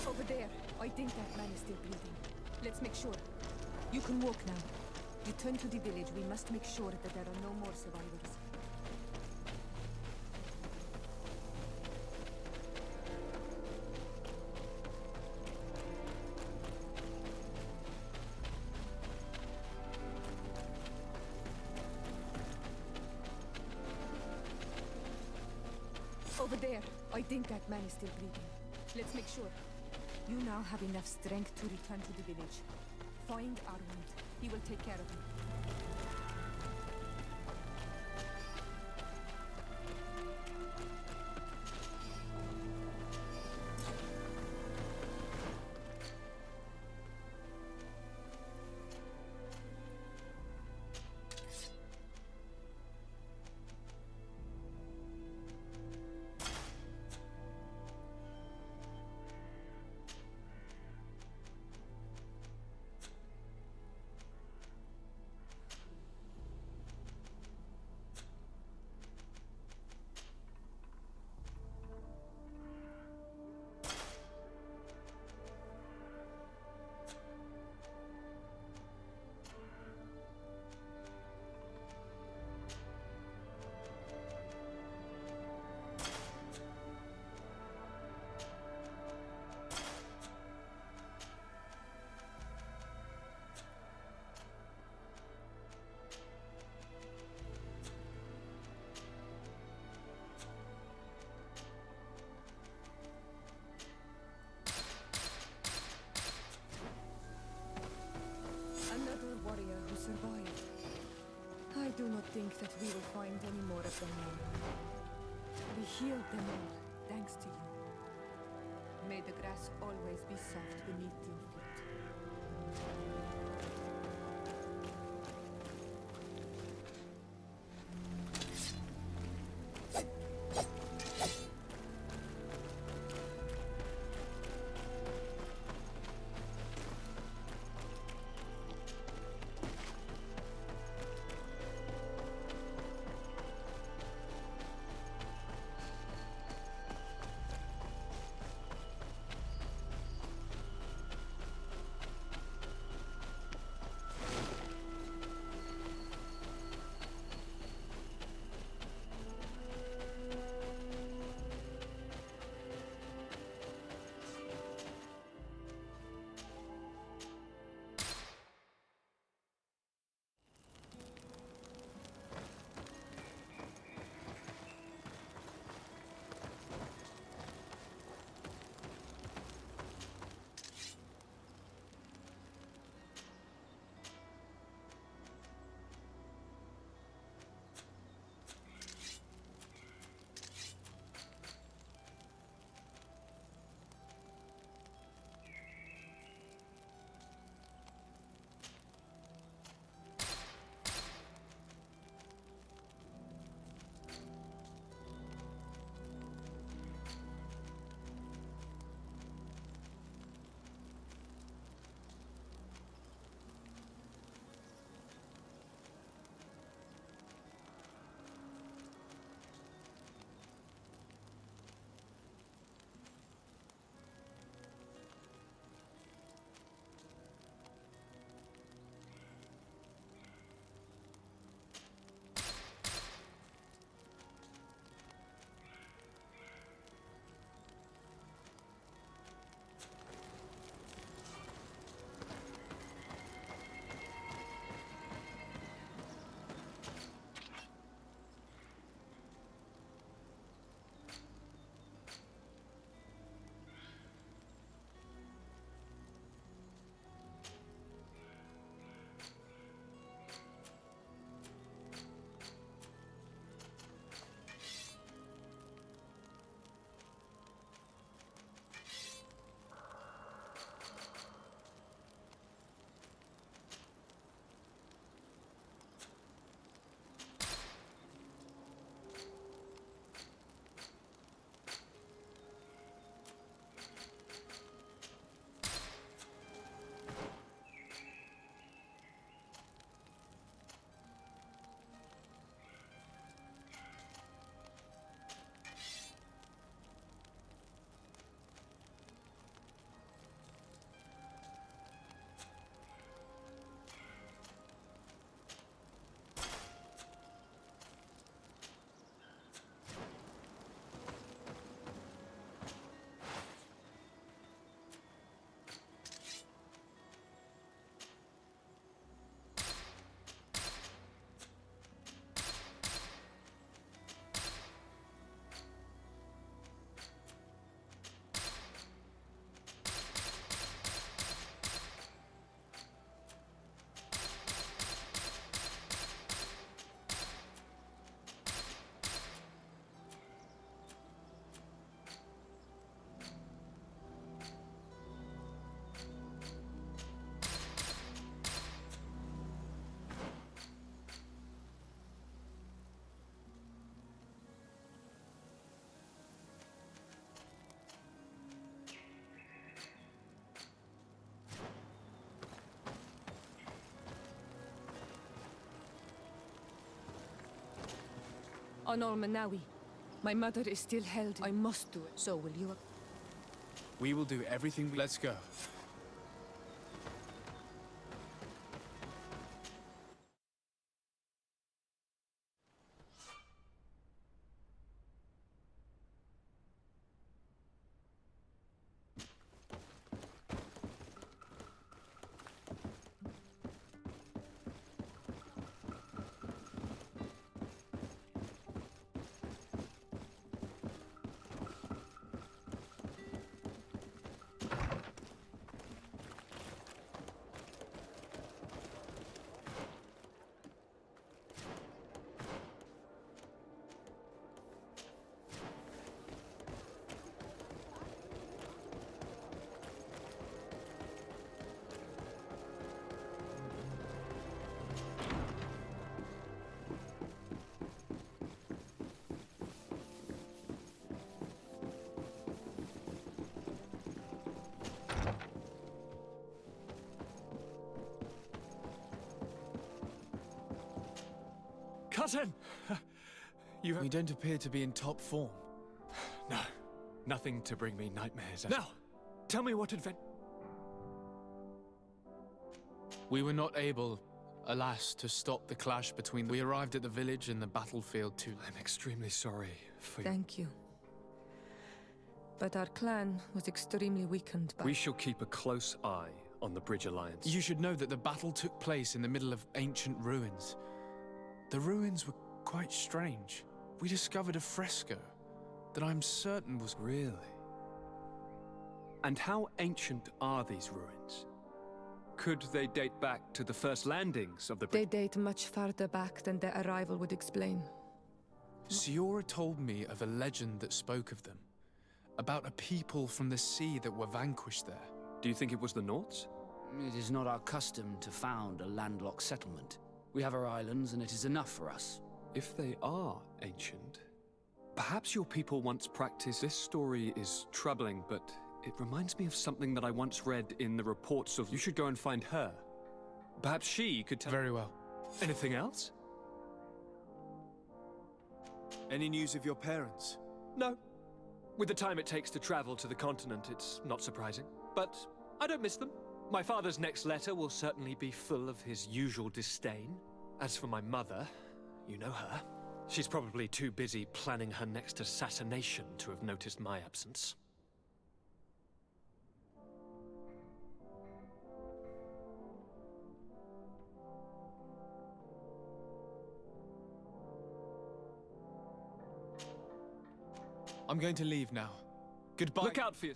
Over there. I think that man is still breathing. Let's make sure. You can walk now. Return to the village. We must make sure that there are no more survivors. Over there. I think that man is still breathing. Let's make sure. You now have enough strength to return to the village. Find Armand. He will take care of you. think that we will find any more of them now. We healed them all, thanks to you. May the grass always be soft beneath your feet. On Olmanawi. My mother is still held. I must do it. So will you? We will do everything we... Let's go. Cousin! You don't appear to be in top form. No. Nothing to bring me nightmares. Now, tell me what adventure... We were not able, alas, to stop the clash between... We arrived at the village and the battlefield too. I'm extremely sorry for you. Thank you. But our clan was extremely weakened by... We shall keep a close eye on the Bridge Alliance. You should know that the battle took place in the middle of ancient ruins. The ruins were quite strange. We discovered a fresco that I'm certain was... Really? And how ancient are these ruins? Could they date back to the first landings of the They date much farther back than their arrival would explain. Siora told me of a legend that spoke of them. About a people from the sea that were vanquished there. Do you think it was the Norts? It is not our custom to found a landlocked settlement. We have our islands, and it is enough for us. If they are ancient, perhaps your people once practiced... This story is troubling, but it reminds me of something that I once read in the reports of... You should go and find her. Perhaps she could tell... Very well. Anything else? Any news of your parents? No. With the time it takes to travel to the continent, it's not surprising. But I don't miss them. My father's next letter will certainly be full of his usual disdain. As for my mother, you know her. She's probably too busy planning her next assassination to have noticed my absence. I'm going to leave now. Goodbye. Look out for you.